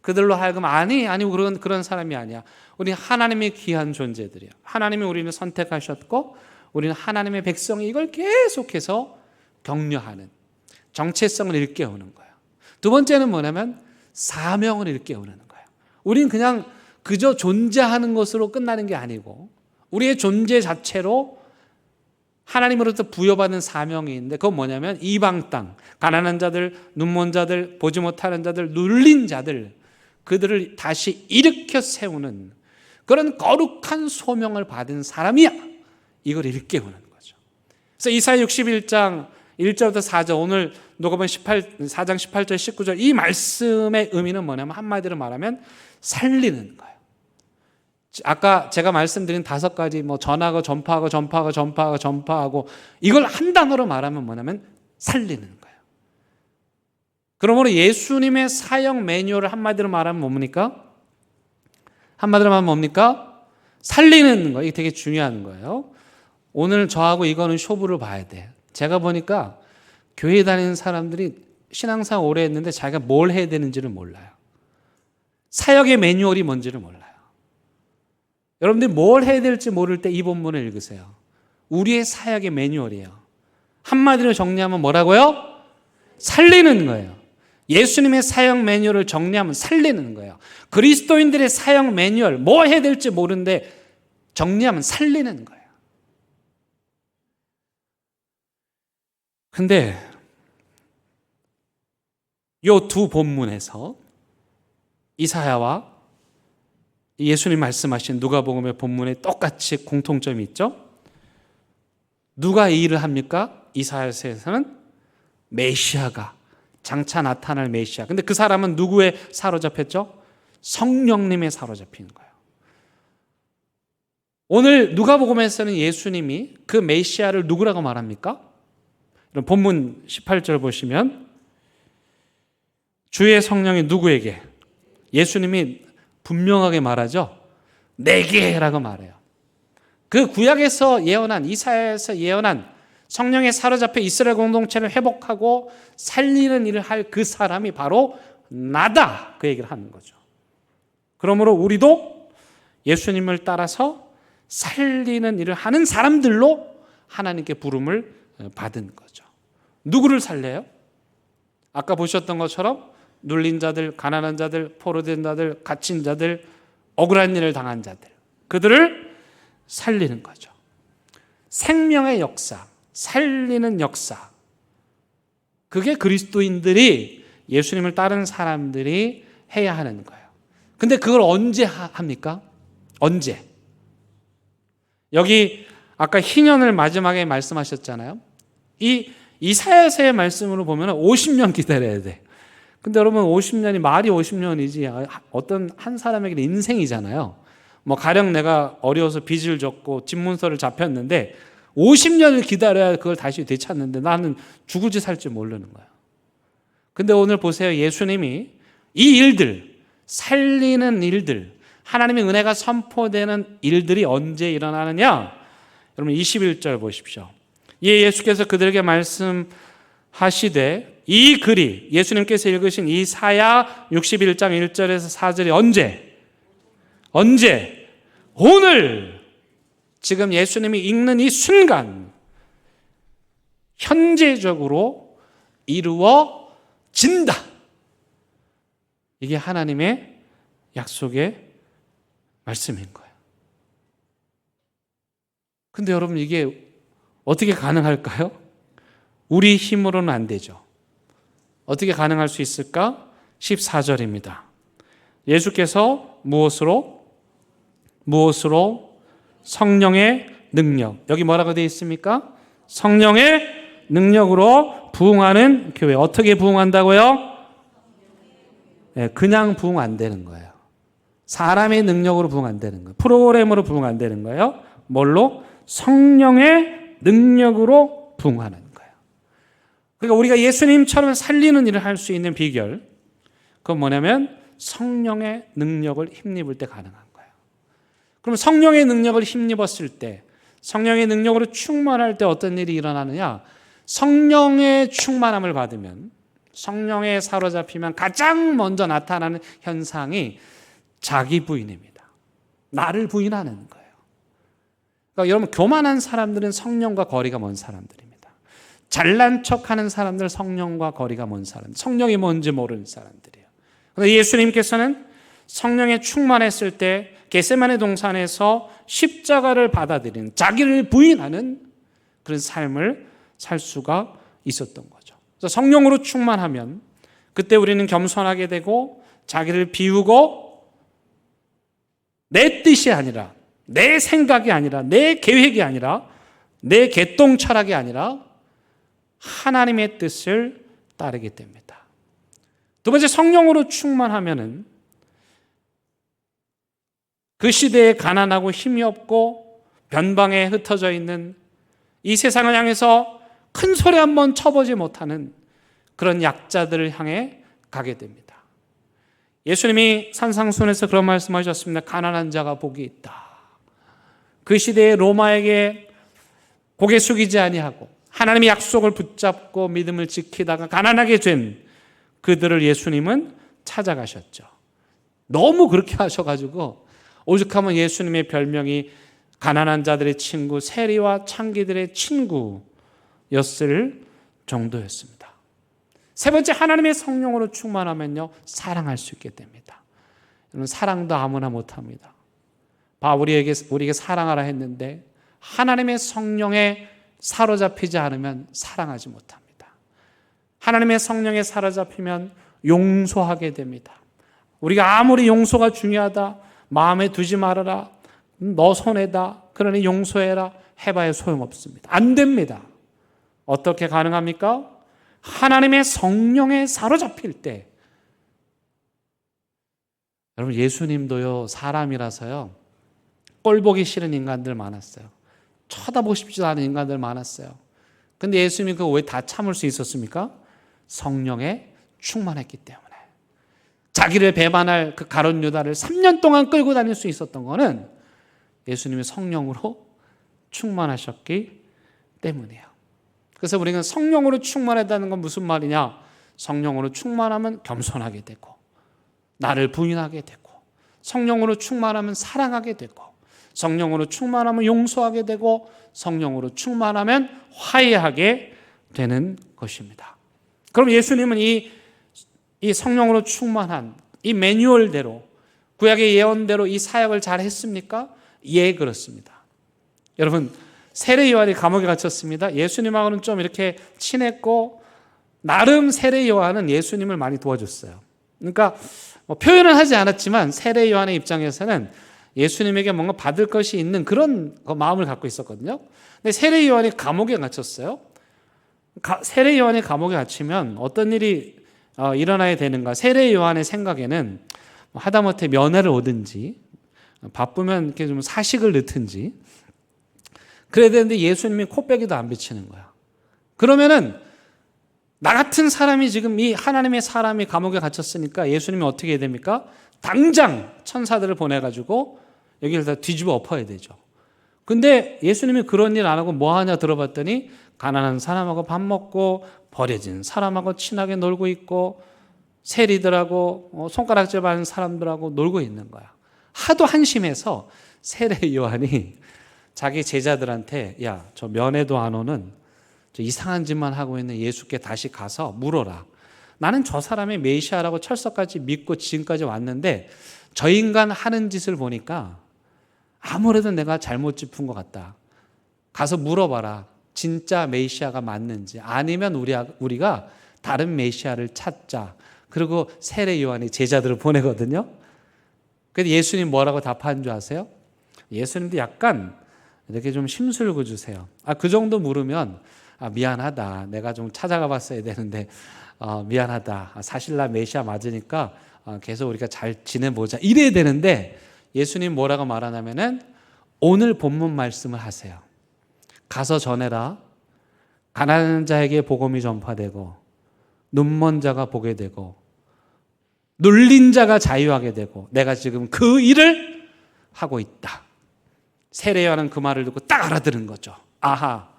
그들로 하여금 아니 그런 사람이 아니야. 우리 하나님의 귀한 존재들이야. 하나님이 우리를 선택하셨고 우리는 하나님의 백성이, 이걸 계속해서 격려하는, 정체성을 일깨우는 거예요. 두 번째는 뭐냐면 사명을 일깨우는 거예요. 우리는 그냥 그저 존재하는 것으로 끝나는 게 아니고 우리의 존재 자체로 하나님으로부터 부여받은 사명이 있는데, 그건 뭐냐면 이방 땅, 가난한 자들, 눈먼 자들, 보지 못하는 자들, 눌린 자들, 그들을 다시 일으켜 세우는 그런 거룩한 소명을 받은 사람이야. 이걸 일깨우는 거죠. 그래서 이사야 61장 1절부터 4절, 오늘 누가복음 4장 18절 19절 이 말씀의 의미는 뭐냐면 한마디로 말하면 살리는 거예요. 아까 제가 말씀드린 5가지 전하고 전파하고 이걸 한 단어로 말하면 뭐냐면 살리는 거예요. 그러므로 예수님의 사역 매뉴얼을 한마디로 말하면 뭡니까? 한마디로 말하면 뭡니까? 살리는 거. 이게 되게 중요한 거예요. 오늘 저하고 이거는 쇼부를 봐야 돼. 제가 보니까 교회 다니는 사람들이 신앙생활 오래 했는데 자기가 뭘 해야 되는지를 몰라요. 사역의 매뉴얼이 뭔지를 몰라요. 여러분들이 뭘 해야 될지 모를 때 이 본문을 읽으세요. 우리의 사역의 매뉴얼이에요. 한마디로 정리하면 뭐라고요? 살리는 거예요. 예수님의 사역 매뉴얼을 정리하면 살리는 거예요. 그리스도인들의 사역 매뉴얼, 뭐 해야 될지 모르는데 정리하면 살리는 거예요. 근데 요 두 본문에서 이사야와 예수님 말씀하신 누가복음의 본문에 똑같이 공통점이 있죠. 누가 이 일을 합니까? 이사야서에서는 메시아가 장차 나타날 메시아. 근데 그 사람은 누구에 사로잡혔죠? 성령님에 사로잡힌 거예요. 오늘 누가복음에서는 예수님이 그 메시아를 누구라고 말합니까? 그럼 본문 18절 보시면 주의 성령이 누구에게? 예수님이 분명하게 말하죠. 내게라고 말해요. 그 구약에서 예언한, 이사야에서 예언한 성령에 사로잡혀 이스라엘 공동체를 회복하고 살리는 일을 할 그 사람이 바로 나다, 그 얘기를 하는 거죠. 그러므로 우리도 예수님을 따라서 살리는 일을 하는 사람들로 하나님께 부름을 받은 거죠. 누구를 살려요? 아까 보셨던 것처럼 눌린 자들, 가난한 자들, 포로된 자들, 갇힌 자들, 억울한 일을 당한 자들, 그들을 살리는 거죠. 생명의 역사, 살리는 역사, 그게 그리스도인들이, 예수님을 따르는 사람들이 해야 하는 거예요. 근데 그걸 언제 합니까? 언제? 여기 아까 희년을 마지막에 말씀하셨잖아요. 이 이사야서의 말씀으로 보면 50년 기다려야 돼. 근데 여러분 50년이 말이 50년이지 어떤 한 사람에게는 인생이잖아요. 뭐 가령 내가 어려워서 빚을 졌고 집문서를 잡혔는데 50년을 기다려야 그걸 다시 되찾는데 나는 죽을지 살지 모르는 거예요. 근데 오늘 보세요. 예수님이 이 일들, 살리는 일들, 하나님의 은혜가 선포되는 일들이 언제 일어나느냐? 여러분 21절 보십시오. 예수께서 그들에게 말씀하시되 이 글이, 예수님께서 읽으신 이사야 61장 1절에서 4절이 언제? 오늘, 지금 예수님이 읽는 이 순간 현재적으로 이루어진다. 이게 하나님의 약속의 말씀인 거예요. 근데 여러분 이게 어떻게 가능할까요? 우리 힘으로는 안 되죠. 어떻게 가능할 수 있을까? 14절입니다. 예수께서 무엇으로? 성령의 능력. 여기 뭐라고 되어 있습니까? 성령의 능력으로 부흥하는 교회. 어떻게 부흥한다고요? 네, 그냥 부흥 안 되는 거예요. 사람의 능력으로 부흥 안 되는 거예요. 프로그램으로 부흥 안 되는 거예요. 뭘로? 성령의 능력으로 부흥하는 거예요. 그러니까 우리가 예수님처럼 살리는 일을 할 수 있는 비결, 그건 뭐냐면 성령의 능력을 힘입을 때 가능한 거예요. 그럼 성령의 능력을 힘입었을 때, 성령의 능력으로 충만할 때 어떤 일이 일어나느냐? 성령의 충만함을 받으면, 성령에 사로잡히면 가장 먼저 나타나는 현상이 자기 부인입니다. 나를 부인하는 거예요. 그러니까 여러분, 교만한 사람들은 성령과 거리가 먼 사람들입니다. 잘난 척하는 사람들, 성령과 거리가 먼 사람, 성령이 뭔지 모르는 사람들이에요. 그런데 예수님께서는 성령에 충만했을 때 겟세마네 동산에서 십자가를 받아들이는, 자기를 부인하는 그런 삶을 살 수가 있었던 거죠. 그래서 성령으로 충만하면 그때 우리는 겸손하게 되고 자기를 비우고 내 뜻이 아니라, 내 생각이 아니라, 내 계획이 아니라, 내 개똥 철학이 아니라 하나님의 뜻을 따르게 됩니다. 두 번째, 성령으로 충만하면은 그 시대에 가난하고 힘이 없고 변방에 흩어져 있는 이 세상을 향해서 큰 소리 한번 쳐보지 못하는 그런 약자들을 향해 가게 됩니다. 예수님이 산상순에서 그런 말씀하셨습니다. 가난한 자가 복이 있다. 그 시대에 로마에게 고개 숙이지 아니하고 하나님의 약속을 붙잡고 믿음을 지키다가 가난하게 된 그들을 예수님은 찾아가셨죠. 너무 그렇게 하셔가지고 오죽하면 예수님의 별명이 가난한 자들의 친구, 세리와 창기들의 친구였을 정도였습니다. 세 번째, 하나님의 성령으로 충만하면요, 사랑할 수 있게 됩니다. 여러분, 사랑도 아무나 못합니다. 우리에게 사랑하라 했는데 하나님의 성령의 사로잡히지 않으면 사랑하지 못합니다. 하나님의 성령에 사로잡히면 용서하게 됩니다. 우리가 아무리 용서가 중요하다, 마음에 두지 말아라, 너 손해다, 그러니 용서해라 해봐야 소용없습니다. 안 됩니다. 어떻게 가능합니까? 하나님의 성령에 사로잡힐 때. 여러분, 예수님도요, 사람이라서요, 꼴보기 싫은 인간들 많았어요. 쳐다보고 싶지도 않은 인간들 많았어요. 근데 예수님이 그거 왜 다 참을 수 있었습니까? 성령에 충만했기 때문에. 자기를 배반할 그 가룟 유다를 3년 동안 끌고 다닐 수 있었던 거는 예수님이 성령으로 충만하셨기 때문이에요. 그래서 우리는 성령으로 충만하다는 건 무슨 말이냐? 성령으로 충만하면 겸손하게 되고, 나를 부인하게 되고, 성령으로 충만하면 사랑하게 되고, 성령으로 충만하면 용서하게 되고, 성령으로 충만하면 화해하게 되는 것입니다. 그럼 예수님은 이 성령으로 충만한 이 매뉴얼대로, 구약의 예언대로 이 사역을 잘 했습니까? 예, 그렇습니다. 여러분, 세례 요한이 감옥에 갇혔습니다. 예수님하고는 좀 이렇게 친했고, 나름 세례 요한은 예수님을 많이 도와줬어요. 그러니까 표현은 하지 않았지만 세례 요한의 입장에서는 예수님에게 뭔가 받을 것이 있는 그런 마음을 갖고 있었거든요. 근데 세례 요한이 감옥에 갇혔어요. 세례 요한이 감옥에 갇히면 어떤 일이 일어나야 되는가? 세례 요한의 생각에는 하다못해 면회를 오든지, 바쁘면 이렇게 좀 사식을 넣든지 그래야 되는데 예수님이 코빼기도 안 비치는 거야. 그러면은 나 같은 사람이 지금 이 하나님의 사람이 감옥에 갇혔으니까 예수님이 어떻게 해야 됩니까? 당장 천사들을 보내가지고 여기를 다 뒤집어 엎어야 되죠. 근데 예수님이 그런 일 안 하고 뭐 하냐 들어봤더니 가난한 사람하고 밥 먹고 버려진 사람하고 친하게 놀고 있고 세리들하고 손가락질 받는 사람들하고 놀고 있는 거야. 하도 한심해서 세례 요한이 자기 제자들한테 야, 저 면회도 안 오는 저 이상한 짓만 하고 있는 예수께 다시 가서 물어라. 나는 저 사람이 메시아라고 철석까지 믿고 지금까지 왔는데 저 인간 하는 짓을 보니까 아무래도 내가 잘못 짚은 것 같다. 가서 물어봐라. 진짜 메시아가 맞는지, 아니면 우리가 다른 메시아를 찾자. 그리고 세례 요한이 제자들을 보내거든요. 근데 예수님 뭐라고 답한 줄 아세요? 예수님도 약간 이렇게 좀 심술구 주세요. 그 정도 물으면 미안하다. 내가 좀 찾아가 봤어야 되는데 미안하다. 사실 나 메시아 맞으니까 계속 우리가 잘 지내보자. 이래야 되는데 예수님 뭐라고 말하냐면은 오늘 본문 말씀을 하세요. 가서 전해라. 가난한 자에게 복음이 전파되고 눈먼 자가 보게 되고 눌린 자가 자유하게 되고 내가 지금 그 일을 하고 있다. 세례 요한은 그 말을 듣고 딱 알아들은 거죠. 아하,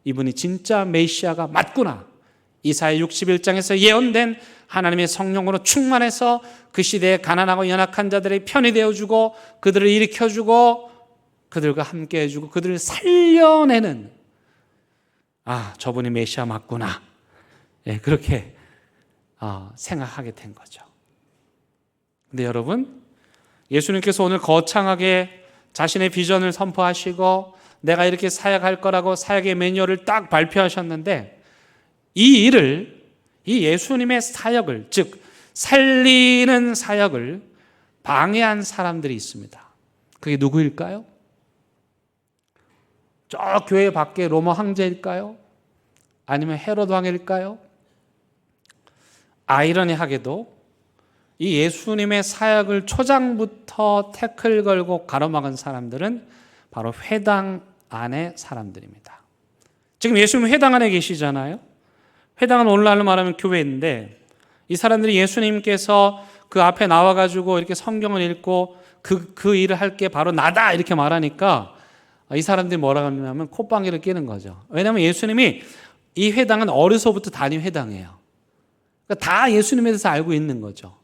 이분이 진짜 메시아가 맞구나. 이사야 61장에서 예언된 하나님의 성령으로 충만해서 그 시대에 가난하고 연약한 자들의 편이 되어주고 그들을 일으켜주고 그들과 함께 해주고 그들을 살려내는, 저분이 메시아 맞구나. 예, 그렇게 생각하게 된 거죠. 근데 여러분, 예수님께서 오늘 거창하게 자신의 비전을 선포하시고 내가 이렇게 사역할 거라고 사역의 매뉴얼을 딱 발표하셨는데 이 일을, 이 예수님의 사역을, 즉 살리는 사역을 방해한 사람들이 있습니다. 그게 누구일까요? 저 교회 밖에 로마 황제일까요? 아니면 헤로드 왕일까요? 아이러니하게도 이 예수님의 사역을 초장부터 태클 걸고 가로막은 사람들은 바로 회당 안의 사람들입니다. 지금 예수님 회당 안에 계시잖아요. 회당은 오늘날로 말하면 교회인데 이 사람들이 예수님께서 그 앞에 나와가지고 이렇게 성경을 읽고 그 일을 할 게 바로 나다 이렇게 말하니까 이 사람들이 뭐라고 하냐면 콧방귀를 뀌는 거죠. 왜냐하면 예수님이 이 회당은 어려서부터 다닌 회당이에요. 그러니까 다 예수님에 대해서 알고 있는 거죠.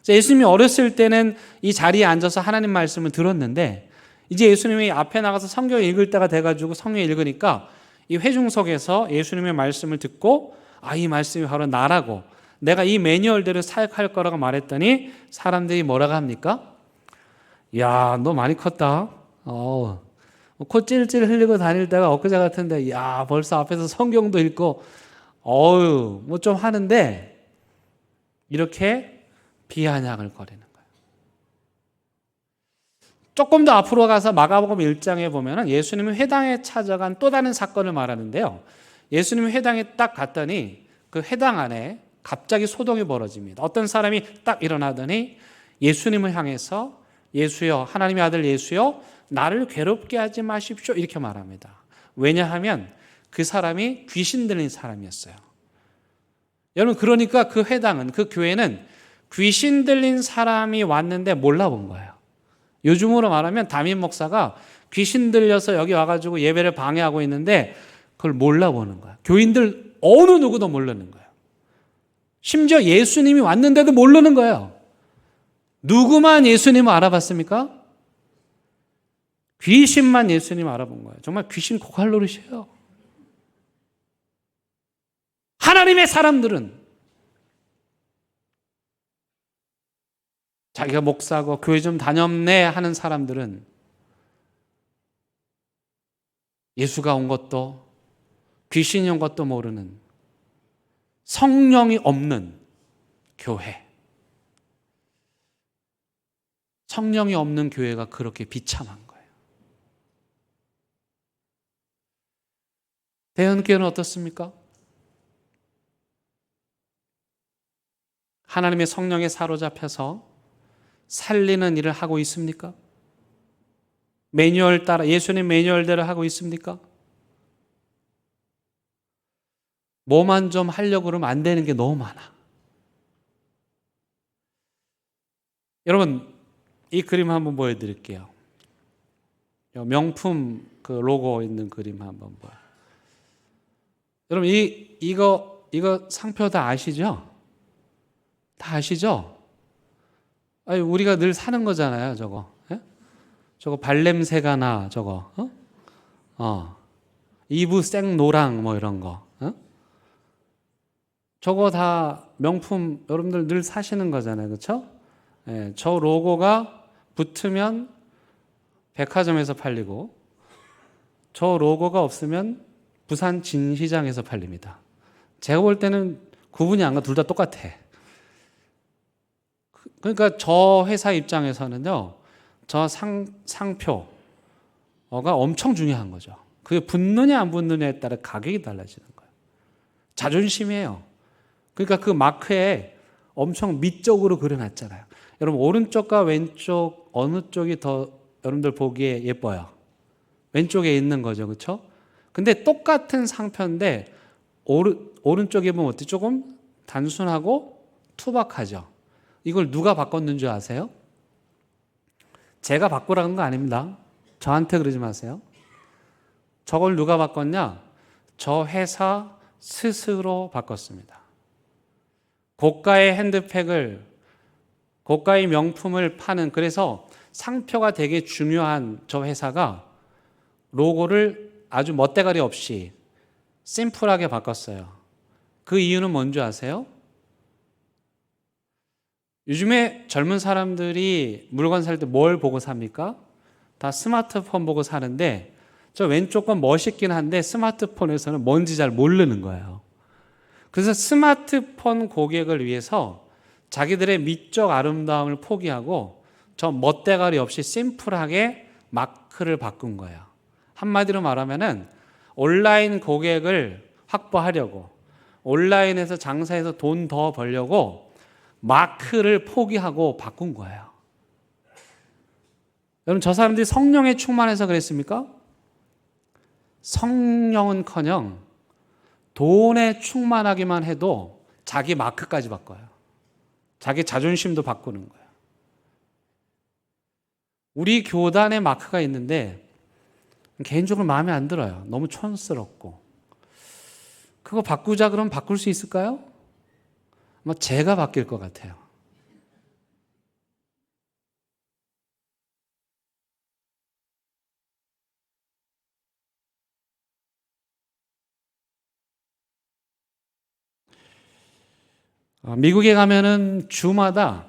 예수님이 어렸을 때는 이 자리에 앉아서 하나님 말씀을 들었는데 이제 예수님이 앞에 나가서 성경을 읽을 때가 돼가지고 성경 읽으니까 이 회중석에서 예수님의 말씀을 듣고 이 말씀이 바로 나라고 내가 이 매뉴얼대로 사역할 거라고 말했더니 사람들이 뭐라고 합니까? 야, 너 많이 컸다. 코 찔찔 흘리고 다닐 때가 엊그제 같은데, 야, 벌써 앞에서 성경도 읽고, 어유, 뭐 좀 하는데, 이렇게 비아냥을 거리는 거예요. 조금 더 앞으로 가서 마가복음 1장에 보면은 예수님이 회당에 찾아간 또 다른 사건을 말하는데요. 예수님이 회당에 딱 갔더니 그 회당 안에 갑자기 소동이 벌어집니다. 어떤 사람이 딱 일어나더니 예수님을 향해서 예수여, 하나님의 아들 예수여, 나를 괴롭게 하지 마십시오. 이렇게 말합니다. 왜냐하면 그 사람이 귀신 들린 사람이었어요. 여러분, 그러니까 그 회당은, 그 교회는 귀신 들린 사람이 왔는데 몰라본 거예요. 요즘으로 말하면 담임 목사가 귀신 들려서 여기 와가지고 예배를 방해하고 있는데 그걸 몰라보는 거예요. 교인들 어느 누구도 모르는 거예요. 심지어 예수님이 왔는데도 모르는 거예요. 누구만 예수님을 알아봤습니까? 귀신만 예수님을 알아본 거예요. 정말 귀신 고갈 노릇이에요. 하나님의 사람들은 자기가 목사고 교회 좀 다녔네 하는 사람들은 예수가 온 것도 귀신이 온 것도 모르는 성령이 없는 교회. 성령이 없는 교회가 그렇게 비참한 거예요. 대한교회는 어떻습니까? 하나님의 성령에 사로잡혀서 살리는 일을 하고 있습니까? 매뉴얼 따라 예수님 매뉴얼대로 하고 있습니까? 뭐만 좀 하려고 그러면 안 되는 게 너무 많아. 여러분, 이 그림 한번 보여드릴게요. 명품 그 로고 있는 그림 한번 봐요. 여러분, 이거 상표 다 아시죠? 다 아시죠? 아니, 우리가 늘 사는 거잖아요, 저거. 예? 저거 발냄새가 나, 저거. 이브 생노랑 뭐 이런 거. 저거 다 명품 여러분들 늘 사시는 거잖아요, 그렇죠? 예, 저 로고가 붙으면 백화점에서 팔리고 저 로고가 없으면 부산 진시장에서 팔립니다. 제가 볼 때는 구분이 안 가, 둘 다 똑같아. 그러니까 저 회사 입장에서는요, 저 상표가 엄청 중요한 거죠. 그게 붙느냐 안 붙느냐에 따라 가격이 달라지는 거예요. 자존심이에요. 그러니까 그 마크에 엄청 미적으로 그려놨잖아요. 여러분, 오른쪽과 왼쪽 어느 쪽이 더 여러분들 보기에 예뻐요? 왼쪽에 있는 거죠, 그렇죠? 근데 똑같은 상표인데 오른쪽에 보면 어때? 조금 단순하고 투박하죠. 이걸 누가 바꿨는 줄 아세요? 제가 바꾸라는 거 아닙니다. 저한테 그러지 마세요. 저걸 누가 바꿨냐? 저 회사 스스로 바꿨습니다. 고가의 핸드백을, 고가의 명품을 파는, 그래서 상표가 되게 중요한 저 회사가 로고를 아주 멋대가리 없이 심플하게 바꿨어요. 그 이유는 뭔지 아세요? 요즘에 젊은 사람들이 물건 살 때 뭘 보고 삽니까? 다 스마트폰 보고 사는데 저 왼쪽 건 멋있긴 한데 스마트폰에서는 뭔지 잘 모르는 거예요. 그래서 스마트폰 고객을 위해서 자기들의 미적 아름다움을 포기하고 저 멋대가리 없이 심플하게 마크를 바꾼 거예요. 한마디로 말하면은 온라인 고객을 확보하려고, 온라인에서 장사해서 돈 더 벌려고 마크를 포기하고 바꾼 거예요. 여러분, 저 사람들이 성령에 충만해서 그랬습니까? 성령은커녕 돈에 충만하기만 해도 자기 마크까지 바꿔요. 자기 자존심도 바꾸는 거예요. 우리 교단의 마크가 있는데 개인적으로 마음에 안 들어요. 너무 촌스럽고. 그거 바꾸자 그러면 바꿀 수 있을까요? 아마 제가 바뀔 것 같아요. 미국에 가면은 주마다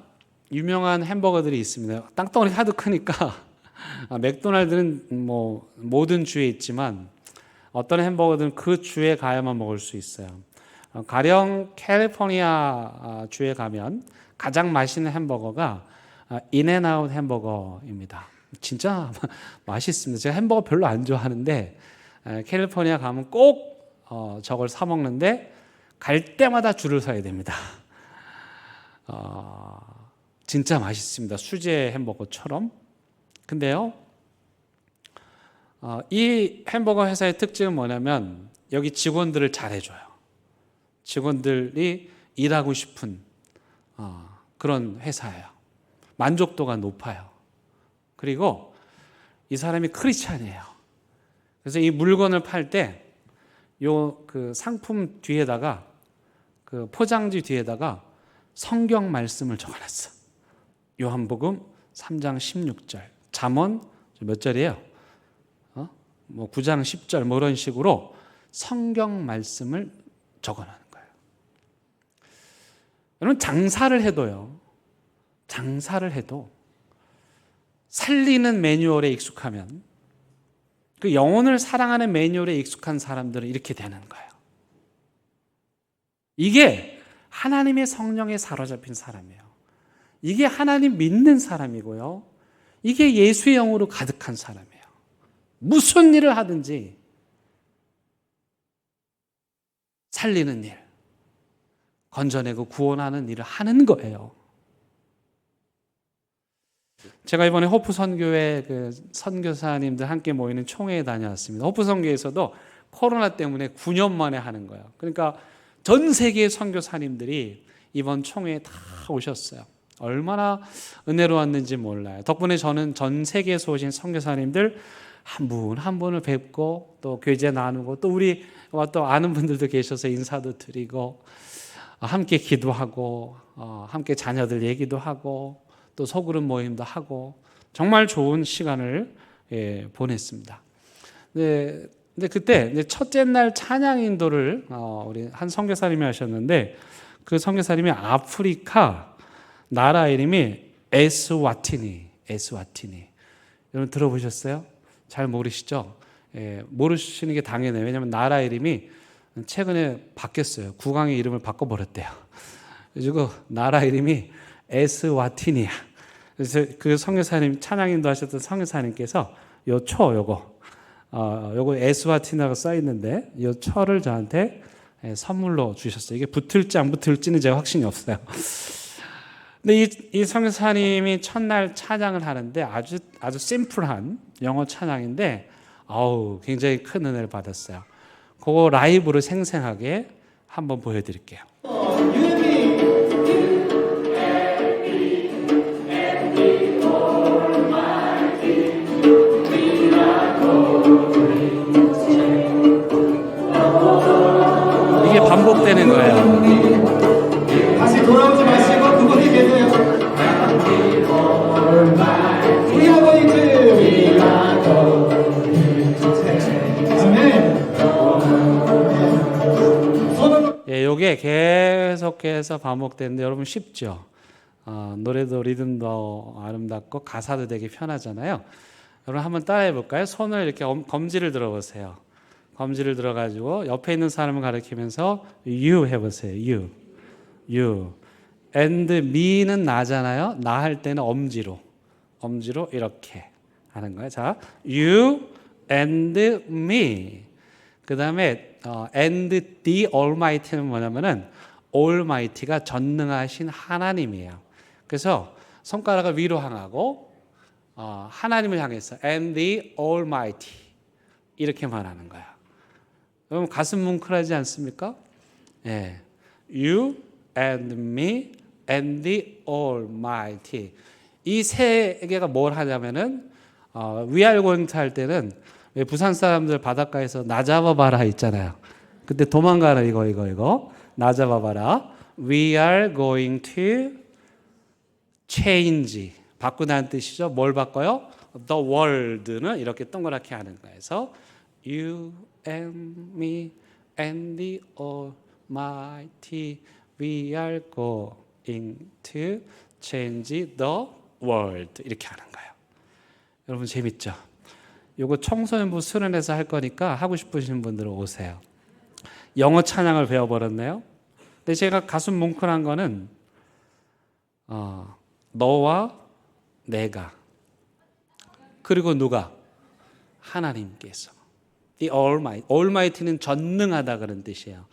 유명한 햄버거들이 있습니다. 땅덩어리 하도 크니까 맥도날드는 뭐 모든 주에 있지만 어떤 햄버거들은 그 주에 가야만 먹을 수 있어요. 가령 캘리포니아 주에 가면 가장 맛있는 햄버거가 인앤아웃 햄버거입니다. 진짜 맛있습니다. 제가 햄버거 별로 안 좋아하는데 캘리포니아 가면 꼭 저걸 사 먹는데 갈 때마다 줄을 서야 됩니다. 진짜 맛있습니다. 수제 햄버거처럼. 근데요, 이 햄버거 회사의 특징은 뭐냐면 여기 직원들을 잘해줘요. 직원들이 일하고 싶은 그런 회사예요. 만족도가 높아요. 그리고 이 사람이 크리스찬이에요. 그래서 이 물건을 팔 때 요 그 상품 뒤에다가 그 포장지 뒤에다가 성경 말씀을 적어놨어. 요한복음 3장 16절, 잠언 몇 절이에요? 뭐 9장 10절 뭐 이런 식으로 성경 말씀을 적어놓는 거예요. 여러분 장사를 해도요. 장사를 해도 살리는 매뉴얼에 익숙하면 그 영혼을 사랑하는 매뉴얼에 익숙한 사람들은 이렇게 되는 거예요. 이게 하나님의 성령에 사로잡힌 사람이에요. 이게 하나님 믿는 사람이고요. 이게 예수의 영으로 가득한 사람이에요. 무슨 일을 하든지 살리는 일, 건져내고 구원하는 일을 하는 거예요. 제가 이번에 호프 선교회 그 선교사님들 함께 모이는 총회에 다녀왔습니다. 호프 선교에서도 코로나 때문에 9년 만에 하는 거예요. 그러니까 전 세계의 선교사님들이 이번 총회에 다 오셨어요. 얼마나 은혜로웠는지 몰라요. 덕분에 저는 전 세계에서 오신 선교사님들 한 분 한 분을 뵙고 또 교제 나누고 또 우리와 또 아는 분들도 계셔서 인사도 드리고 함께 기도하고 함께 자녀들 얘기도 하고 또 소그룹 모임도 하고 정말 좋은 시간을 보냈습니다. 근데 그때 첫째 날 찬양 인도를 우리 한 선교사님이 하셨는데 그 선교사님이 아프리카 나라 이름이 에스와티니. 여러분 들어보셨어요? 잘 모르시죠? 모르시는 게 당연해요. 왜냐하면 나라 이름이 최근에 바뀌었어요. 국왕의 이름을 바꿔버렸대요. 그래서 나라 이름이 에스와티니야. 그래서 그 선교사님 찬양인도 하셨던 선교사님께서 요거 에스와티니라고 써 있는데 요 초를 저한테 선물로 주셨어요. 이게 붙을지 안 붙을지는 제가 확신이 없어요. 근데 이 선교사님이 첫날 찬양을 하는데 아주 심플한 영어 찬양인데 굉장히 큰 은혜를 받았어요. 그거 라이브로 생생하게 한번 보여드릴게요. 이게 반복되는 거예요. 다시 돌아오지 마시고 그곳에 계세요. We are going to. 요게 계속해서 반복되는데 여러분 쉽죠? 노래도 리듬도 아름답고 가사도 되게 편하잖아요. 여러분 한번 따라해 볼까요? 손을 이렇게 검지를 들어보세요. 검지를 들어가지고 옆에 있는 사람을 가리키면서 you 해보세요. you. and me는 나잖아요. 나 할 때는 엄지로 이렇게 하는 거예요. 자, you and me. 그 다음에 and the Almighty는 뭐냐면은 Almighty가 전능하신 하나님이에요. 그래서 손가락을 위로 향하고 하나님을 향해서 and the Almighty 이렇게 말하는 거야. 여러분 가슴 뭉클하지 않습니까? 예. You and me and the Almighty. 이 세 개가 뭘 하냐면은 we are going to 할 때는 왜 부산 사람들 바닷가에서 나 잡아봐라 있잖아요. 그때 도망가라 이거 나 잡아봐라. We are going to change. 바꾸다는 뜻이죠. 뭘 바꿔요? The world는 이렇게 동그랗게 하는 거예요. 그래서 you and me and the Almighty we are going to change the world 이렇게 하는 거예요. 여러분 재밌죠? 요거 청소년부 수련회에서 할 거니까 하고 싶으신 분들은 오세요. 영어 찬양을 배워버렸네요. 근데 제가 가슴 뭉클한 거는 너와 내가 그리고 누가? 하나님께서. The Almighty는 전능하다 그런 뜻이에요.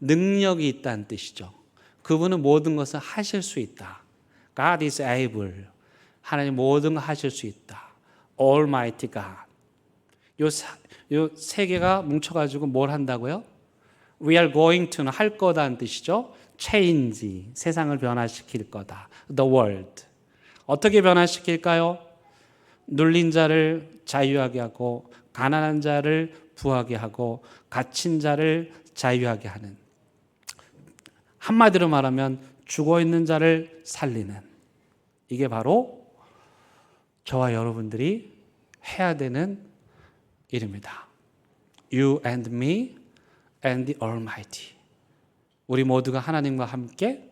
능력이 있다는 뜻이죠. 그분은 모든 것을 하실 수 있다. God is able. 하나님 모든 걸 하실 수 있다. Almighty God. 요 세 개가 뭉쳐가지고 뭘 한다고요? We are going to는 할 거다는 뜻이죠. Change, 세상을 변화시킬 거다. The world. 어떻게 변화시킬까요? 눌린 자를 자유하게 하고 가난한 자를 부하게 하고 갇힌 자를 자유하게 하는, 한마디로 말하면 죽어있는 자를 살리는, 이게 바로 저와 여러분들이 해야 되는 일입니다. You and me and the Almighty. 우리 모두가 하나님과 함께,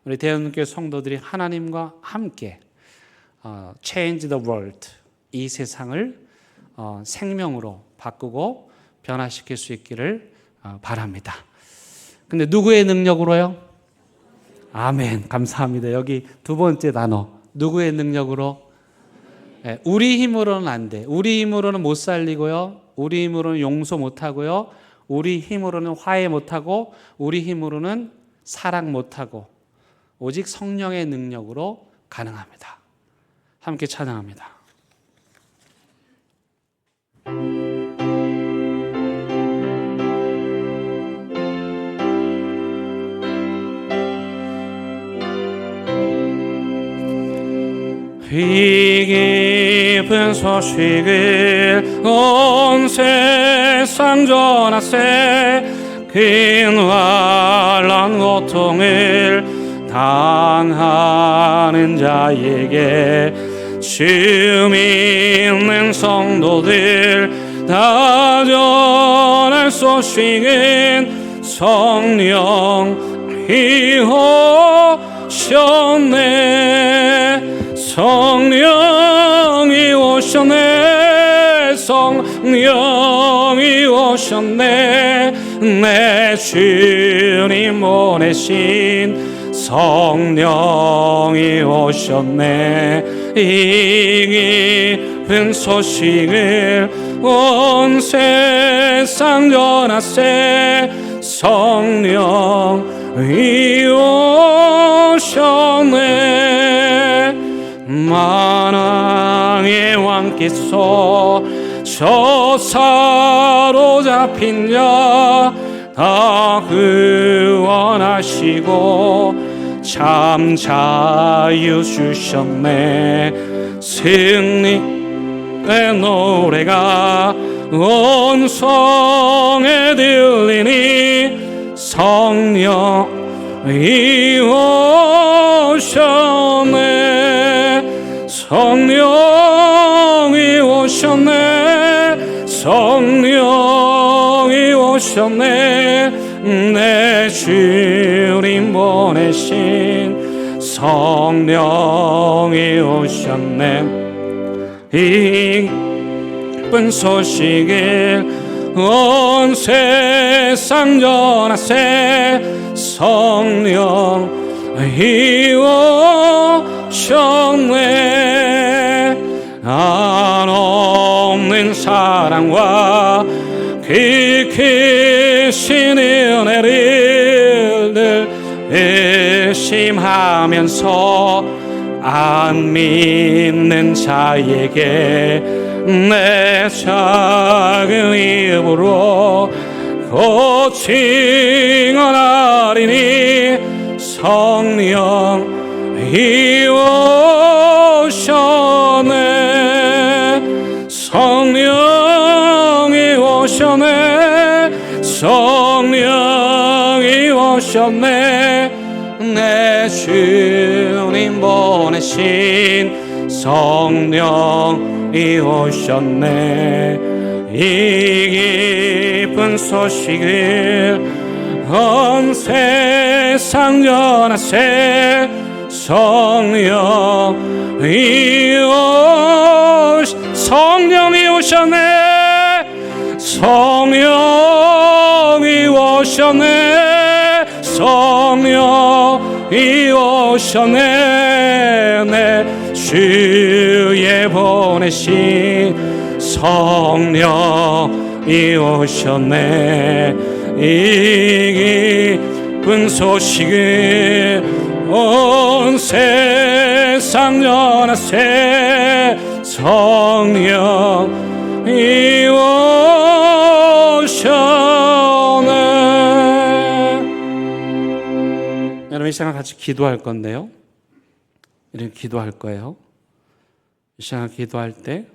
우리 대한민국의 성도들이 하나님과 함께 change the world, 이 세상을 생명으로 바꾸고 변화시킬 수 있기를 바랍니다. 근데 누구의 능력으로요? 아멘. 감사합니다. 여기 두 번째 단어, 누구의 능력으로? 우리 힘으로는 안 돼. 우리 힘으로는 못 살리고요. 우리 힘으로는 용서 못 하고요. 우리 힘으로는 화해 못 하고, 우리 힘으로는 사랑 못 하고, 오직 성령의 능력으로 가능합니다. 함께 찬양합니다. 이 깊은 소식을 온 세상 전하세, 근활한 고통을 당하는 자에게 주 믿는 성도들 다 전할 소식은 성령이 오셨네. 성령이 오셨네. 성령이 오셨네. 내 주님 보내신 성령이 오셨네. 이 깊은 소식을 온 세상 전하세, 성령이 오셨네. 만왕의 왕께서 저 사로잡힌 자 다 구원하시고 참 자유 주셨네. 승리의 노래가 온 성에 들리니 성령이 오셨네. 성령이 오셨네. 성령이 오셨네. 내 주님 보내신 성령이 오셨네. 이 기쁜 소식을 온 세상 전하세, 성령이 오셨네. 한없는 사랑과 크신 은혜를 늘 의심하면서 안 믿는 자에게 내 작은 입으로 고칭하리니 성령이 오셨네. 성령이 오셨네. 성령이 오셨네. 내 주님 보내신 성령이 오셨네. 이 깊은 소식을 온 세상 전하세, 성령이 오셨네. 오셨네. 성령이 오셨네. 성령이 오셨네. 내 주에 보내신 성령이 오셨네. 이 기쁜 소식을 온 세상 전하세. 성령이 오셨네. 여러분, 이 시간 같이 기도할 건데요, 이렇게 기도할 거예요. 이 시간 기도할 때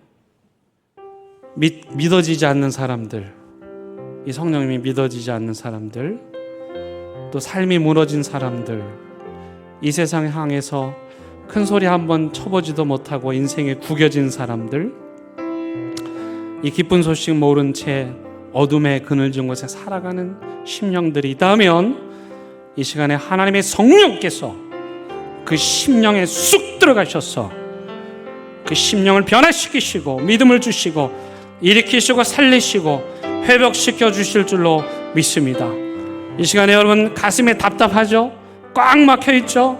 믿어지지 않는 사람들, 이 성령님이 믿어지지 않는 사람들, 또 삶이 무너진 사람들, 이 세상을 향해서 큰 소리 한번 쳐보지도 못하고 인생에 구겨진 사람들, 이 기쁜 소식 모른 채 어둠에 그늘진 곳에 살아가는 심령들이 있다면, 이 시간에 하나님의 성령께서 그 심령에 쑥 들어가셔서 그 심령을 변화시키시고 믿음을 주시고 일으키시고 살리시고 회복시켜 주실 줄로 믿습니다. 이 시간에 여러분, 가슴에 답답하죠? 꽉 막혀 있죠?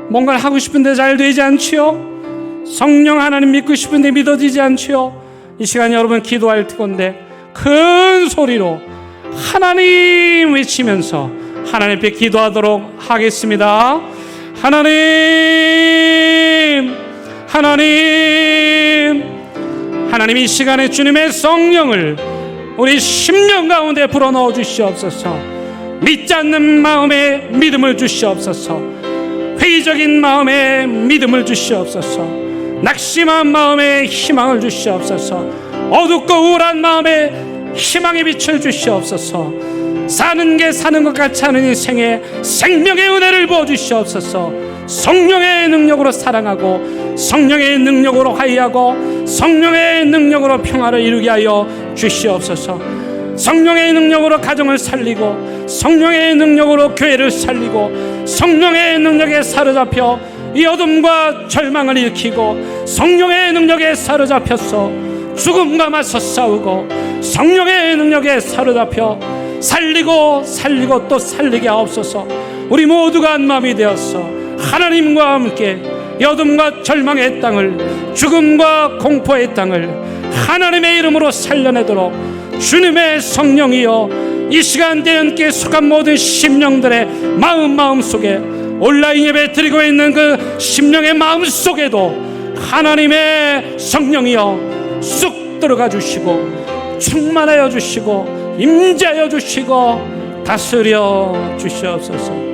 뭔가를 하고 싶은데 잘 되지 않지요? 성령 하나님 믿고 싶은데 믿어지지 않지요? 이 시간에 여러분, 기도할 건데 큰 소리로 하나님 외치면서 하나님 앞에 기도하도록 하겠습니다. 하나님, 하나님, 하나님, 이 시간에 주님의 성령을 우리 심령 가운데 불어넣어 주시옵소서. 믿지 않는 마음에 믿음을 주시옵소서. 회의적인 마음에 믿음을 주시옵소서. 낙심한 마음에 희망을 주시옵소서. 어둡고 우울한 마음에 희망의 빛을 주시옵소서. 사는 게 사는 것 같지 않은 인생에 생명의 은혜를 부어주시옵소서. 성령의 능력으로 사랑하고 성령의 능력으로 화해하고 성령의 능력으로 평화를 이루게 하여 주시옵소서. 성령의 능력으로 가정을 살리고 성령의 능력으로 교회를 살리고 성령의 능력에 사로잡혀 이 어둠과 절망을 일으키고 성령의 능력에 사로잡혀서 죽음과 맞서 싸우고 성령의 능력에 사로잡혀 살리고 또 살리게 하옵소서. 우리 모두가 한 마음이 되어서 하나님과 함께 어둠과 절망의 땅을, 죽음과 공포의 땅을 하나님의 이름으로 살려내도록 주님의 성령이여 이 시간 대언께 속한 모든 심령들의 마음 속에, 온라인 예배 드리고 있는 그 심령의 마음 속에도 하나님의 성령이여 쑥 들어가 주시고 충만하여 주시고 임재하여 주시고 다스려 주시옵소서.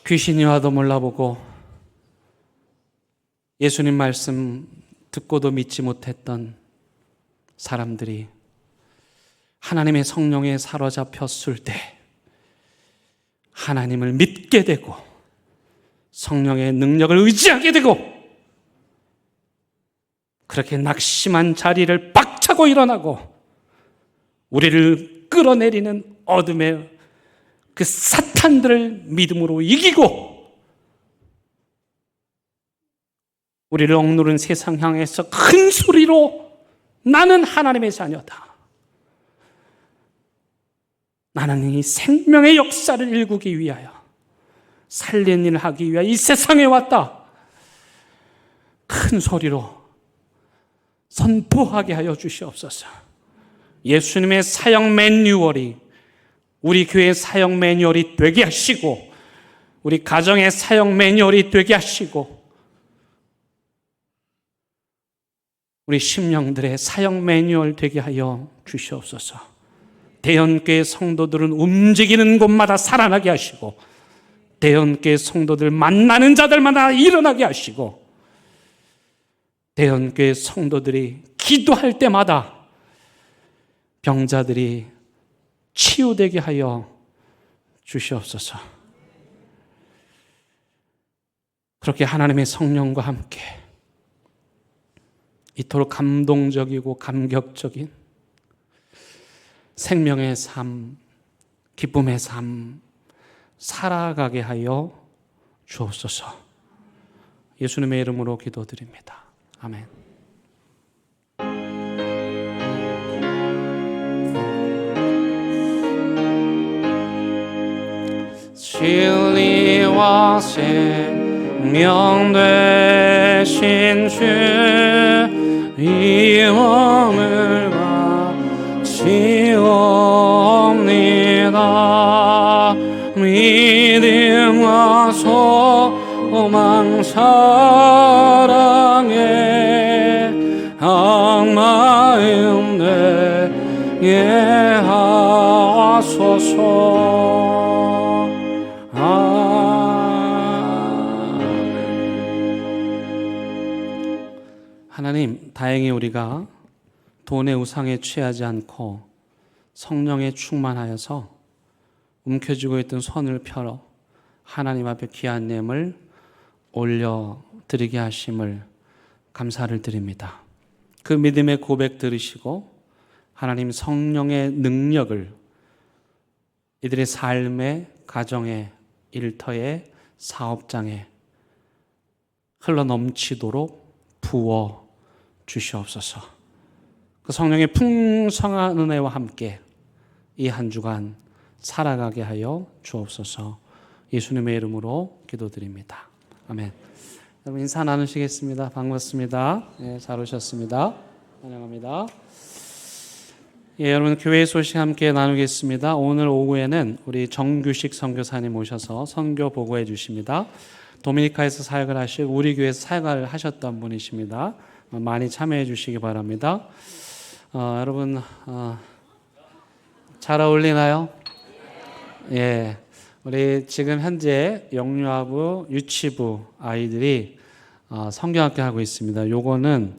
귀신이 와도 몰라보고 예수님 말씀 듣고도 믿지 못했던 사람들이 하나님의 성령에 사로잡혔을 때 하나님을 믿게 되고 성령의 능력을 의지하게 되고 그렇게 낙심한 자리를 박차고 일어나고 우리를 끌어내리는 어둠의 그 사탄들을 믿음으로 이기고 우리를 억누른 세상 향해서 큰 소리로 나는 하나님의 자녀다. 나는 이 생명의 역사를 일구기 위하여 살리는 일을 하기 위하여 이 세상에 왔다. 큰 소리로 선포하게 하여 주시옵소서. 예수님의 사역 매뉴얼이 우리 교회의 사역 매뉴얼이 되게 하시고 우리 가정의 사역 매뉴얼이 되게 하시고 우리 심령들의 사역 매뉴얼 되게 하여 주시옵소서. 대연교회 성도들은 움직이는 곳마다 살아나게 하시고 대연교회 성도들 만나는 자들마다 일어나게 하시고 대연교회 성도들이 기도할 때마다 병자들이 치유되게 하여 주시옵소서. 그렇게 하나님의 성령과 함께 이토록 감동적이고 감격적인 생명의 삶, 기쁨의 삶 살아가게 하여 주옵소서. 예수님의 이름으로 기도드립니다. 아멘. 진리와 생명 되신 주 이름을 바치옵니다. 믿음과 소망 사랑에 악마음 내게 하소서. 하나님, 다행히 우리가 돈의 우상에 취하지 않고 성령에 충만하여서 움켜쥐고 있던 손을 펴러 하나님 앞에 귀한 예물 올려드리게 하심을 감사를 드립니다. 그 믿음의 고백 들으시고 하나님 성령의 능력을 이들의 삶의 가정에 일터에 사업장에 흘러넘치도록 부어 주시옵소서. 그 성령의 풍성한 은혜와 함께 이 한 주간 살아가게 하여 주옵소서. 예수님의 이름으로 기도드립니다. 아멘. 여러분 인사 나누시겠습니다. 반갑습니다. 예, 잘 오셨습니다. 환영합니다. 예, 여러분 교회 소식 함께 나누겠습니다. 오늘 오후에는 우리 정규식 선교사님 오셔서 선교 보고해 주십니다. 도미니카에서 사역을 하시고 우리 교회에서 사역을 하셨던 분이십니다. 많이 참여해 주시기 바랍니다. 여러분 잘 어울리나요? 예, 우리 지금 현재 영유아부, 유치부 아이들이 성경학교 하고 있습니다. 요거는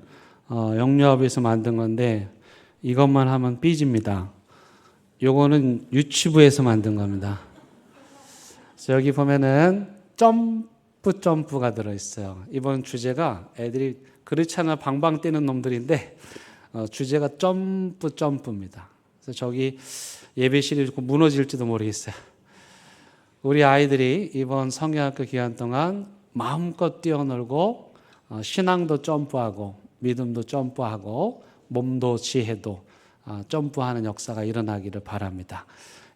영유아부에서 만든 건데 이것만 하면 삐집니다. 요거는 유치부에서 만든 겁니다. 그래서 여기 보면은 점프가 들어있어요. 이번 주제가 애들이 그렇지 않아 방방 뛰는 놈들인데 주제가 점프입니다. 그래서 저기 예배실이 무너질지도 모르겠어요. 우리 아이들이 이번 성경학교 기간 동안 마음껏 뛰어놀고 신앙도 점프하고 믿음도 점프하고 몸도 지혜도 점프하는 역사가 일어나기를 바랍니다.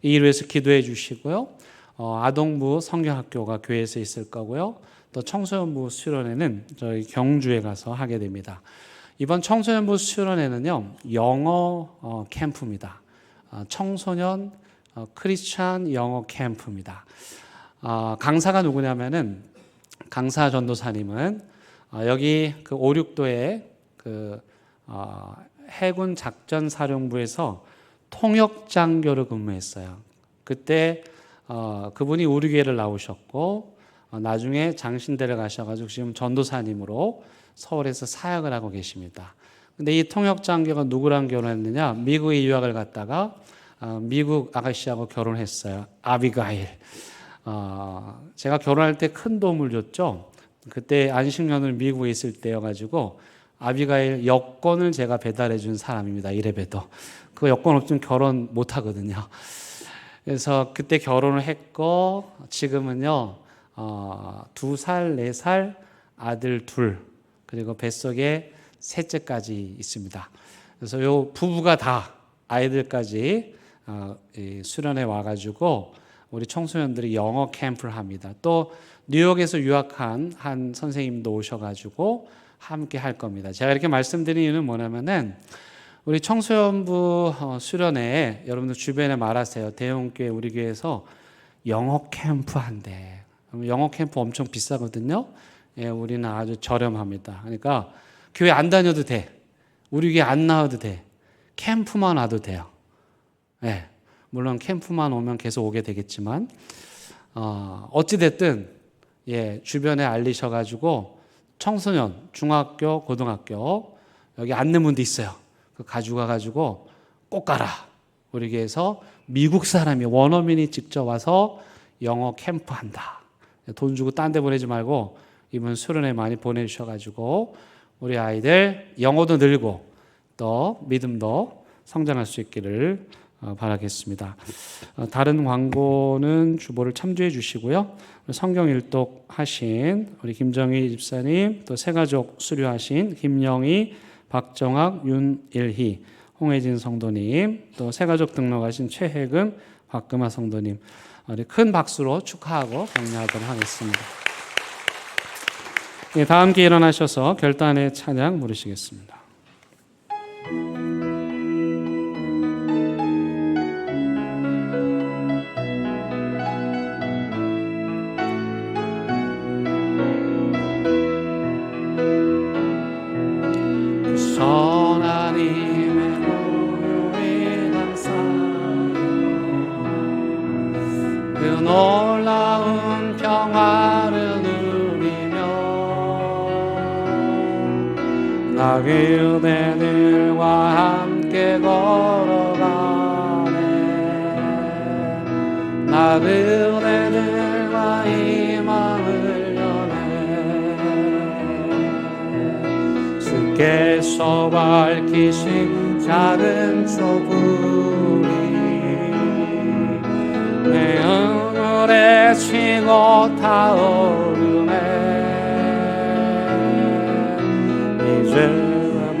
이 일을 위해서 기도해 주시고요. 아동부 성경학교가 교회에서 있을 거고요. 또 청소년부 수련회는 저희 경주에 가서 하게 됩니다. 이번 청소년부 수련회는요, 영어 캠프입니다. 청소년 크리스찬 영어 캠프입니다. 강사가 누구냐면은 강사 전도사님은 여기 그 5, 6도에 그 해군 작전 사령부에서 통역 장교로 근무했어요. 그때 그분이 우리 교회를 나오셨고 나중에 장신대를 가셔가지고 지금 전도사님으로 서울에서 사역을 하고 계십니다. 근데 이 통역 장교가 누구랑 결혼했느냐? 미국에 유학을 갔다가 미국 아가씨하고 결혼했어요. 아비가일. 제가 결혼할 때 큰 도움을 줬죠. 그때 안식년을 미국에 있을 때여가지고 아비가일 여권을 제가 배달해 준 사람입니다. 이래봬도. 그 여권 없으면 결혼 못 하거든요. 그래서 그때 결혼을 했고 지금은요 2살, 4살 아들 2 그리고 뱃속에 셋째까지 있습니다. 그래서 요 부부가 다 아이들까지 수련회 와가지고 우리 청소년들이 영어 캠프를 합니다. 또 뉴욕에서 유학한 한 선생님도 오셔가지고 함께 할 겁니다. 제가 이렇게 말씀드린 이유는 뭐냐면은 우리 청소년부 수련회에 여러분들 주변에 말하세요. 대형교회 우리 교회에서 영어 캠프 한대. 영어 캠프 엄청 비싸거든요. 예, 우리는 아주 저렴합니다. 그러니까 교회 안 다녀도 돼. 우리 교회 안 나와도 돼. 캠프만 와도 돼요. 예, 물론 캠프만 오면 계속 오게 되겠지만 어찌됐든 예, 주변에 알리셔가지고 청소년, 중학교, 고등학교 여기 안내문도 있어요. 그 가지고 가가지고 꼭 가라. 우리 교회에서 미국 사람이 원어민이 직접 와서 영어 캠프 한다. 돈 주고 딴 데 보내지 말고 이번 수련회 많이 보내주셔가지고 우리 아이들 영어도 늘고 또 믿음도 성장할 수 있기를 바라겠습니다. 다른 광고는 주보를 참조해 주시고요. 성경 일독 하신 우리 김정희 집사님, 또 새가족 수료하신 김영희, 박정학, 윤일희, 홍혜진 성도님, 또 새가족 등록하신 최혜금, 박금아 성도님, 우리 큰 박수로 축하하고 격려하도록 하겠습니다. 다 함께 일어나셔서 결단의 찬양 부르시겠습니다. 하나님의 보혈에 감사하여 그 놀라운 평화를 누리며 나 그대들과 함께 걸어가네. 나 그대들과 희망을 여네. 주께서 밝히신 작은 소불이 내 눈물에 치고 타오르네. 이제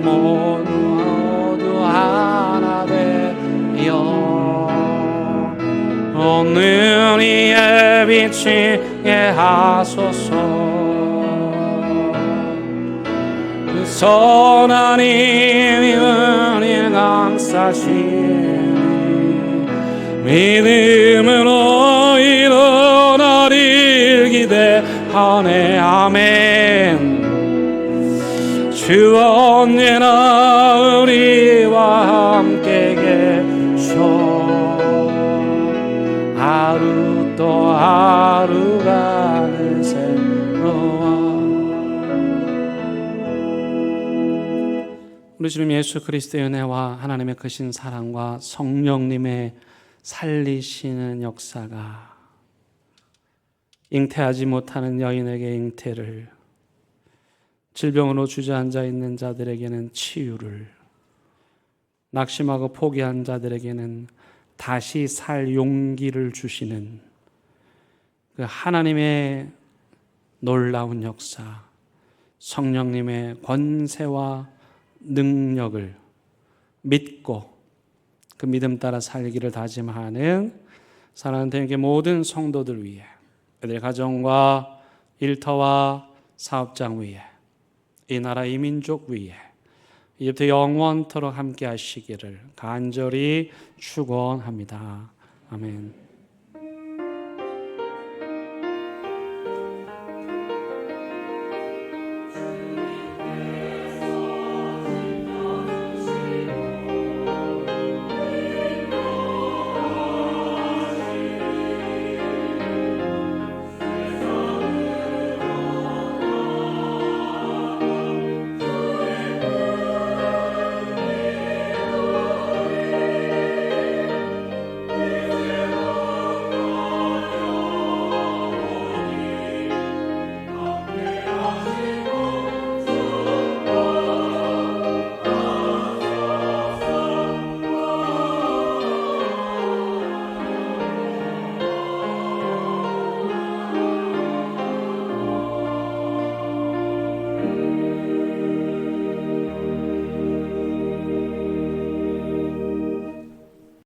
모두 하나 되어 오늘 이에 비치게 하소서. 그 선한 힘이 은일 감싸시니 믿음으로 일어나리 기대하네. 아멘. 주 언제나 우리와 함께 계셔 하루 또 하루가 늘 새로워. 우리 주님 예수 그리스도의 은혜와 하나님의 크신 사랑과 성령님의 살리시는 역사가 잉태하지 못하는 여인에게 잉태를, 질병으로 주저앉아 있는 자들에게는 치유를, 낙심하고 포기한 자들에게는 다시 살 용기를 주시는 그 하나님의 놀라운 역사, 성령님의 권세와 능력을 믿고 그 믿음 따라 살기를 다짐하는 사랑하는 대한민국의 모든 성도들 위해, 그들의 가정과 일터와 사업장 위에, 이 나라 이 민족 위에 이제부터 영원토록 함께 하시기를 간절히 축원합니다. 아멘.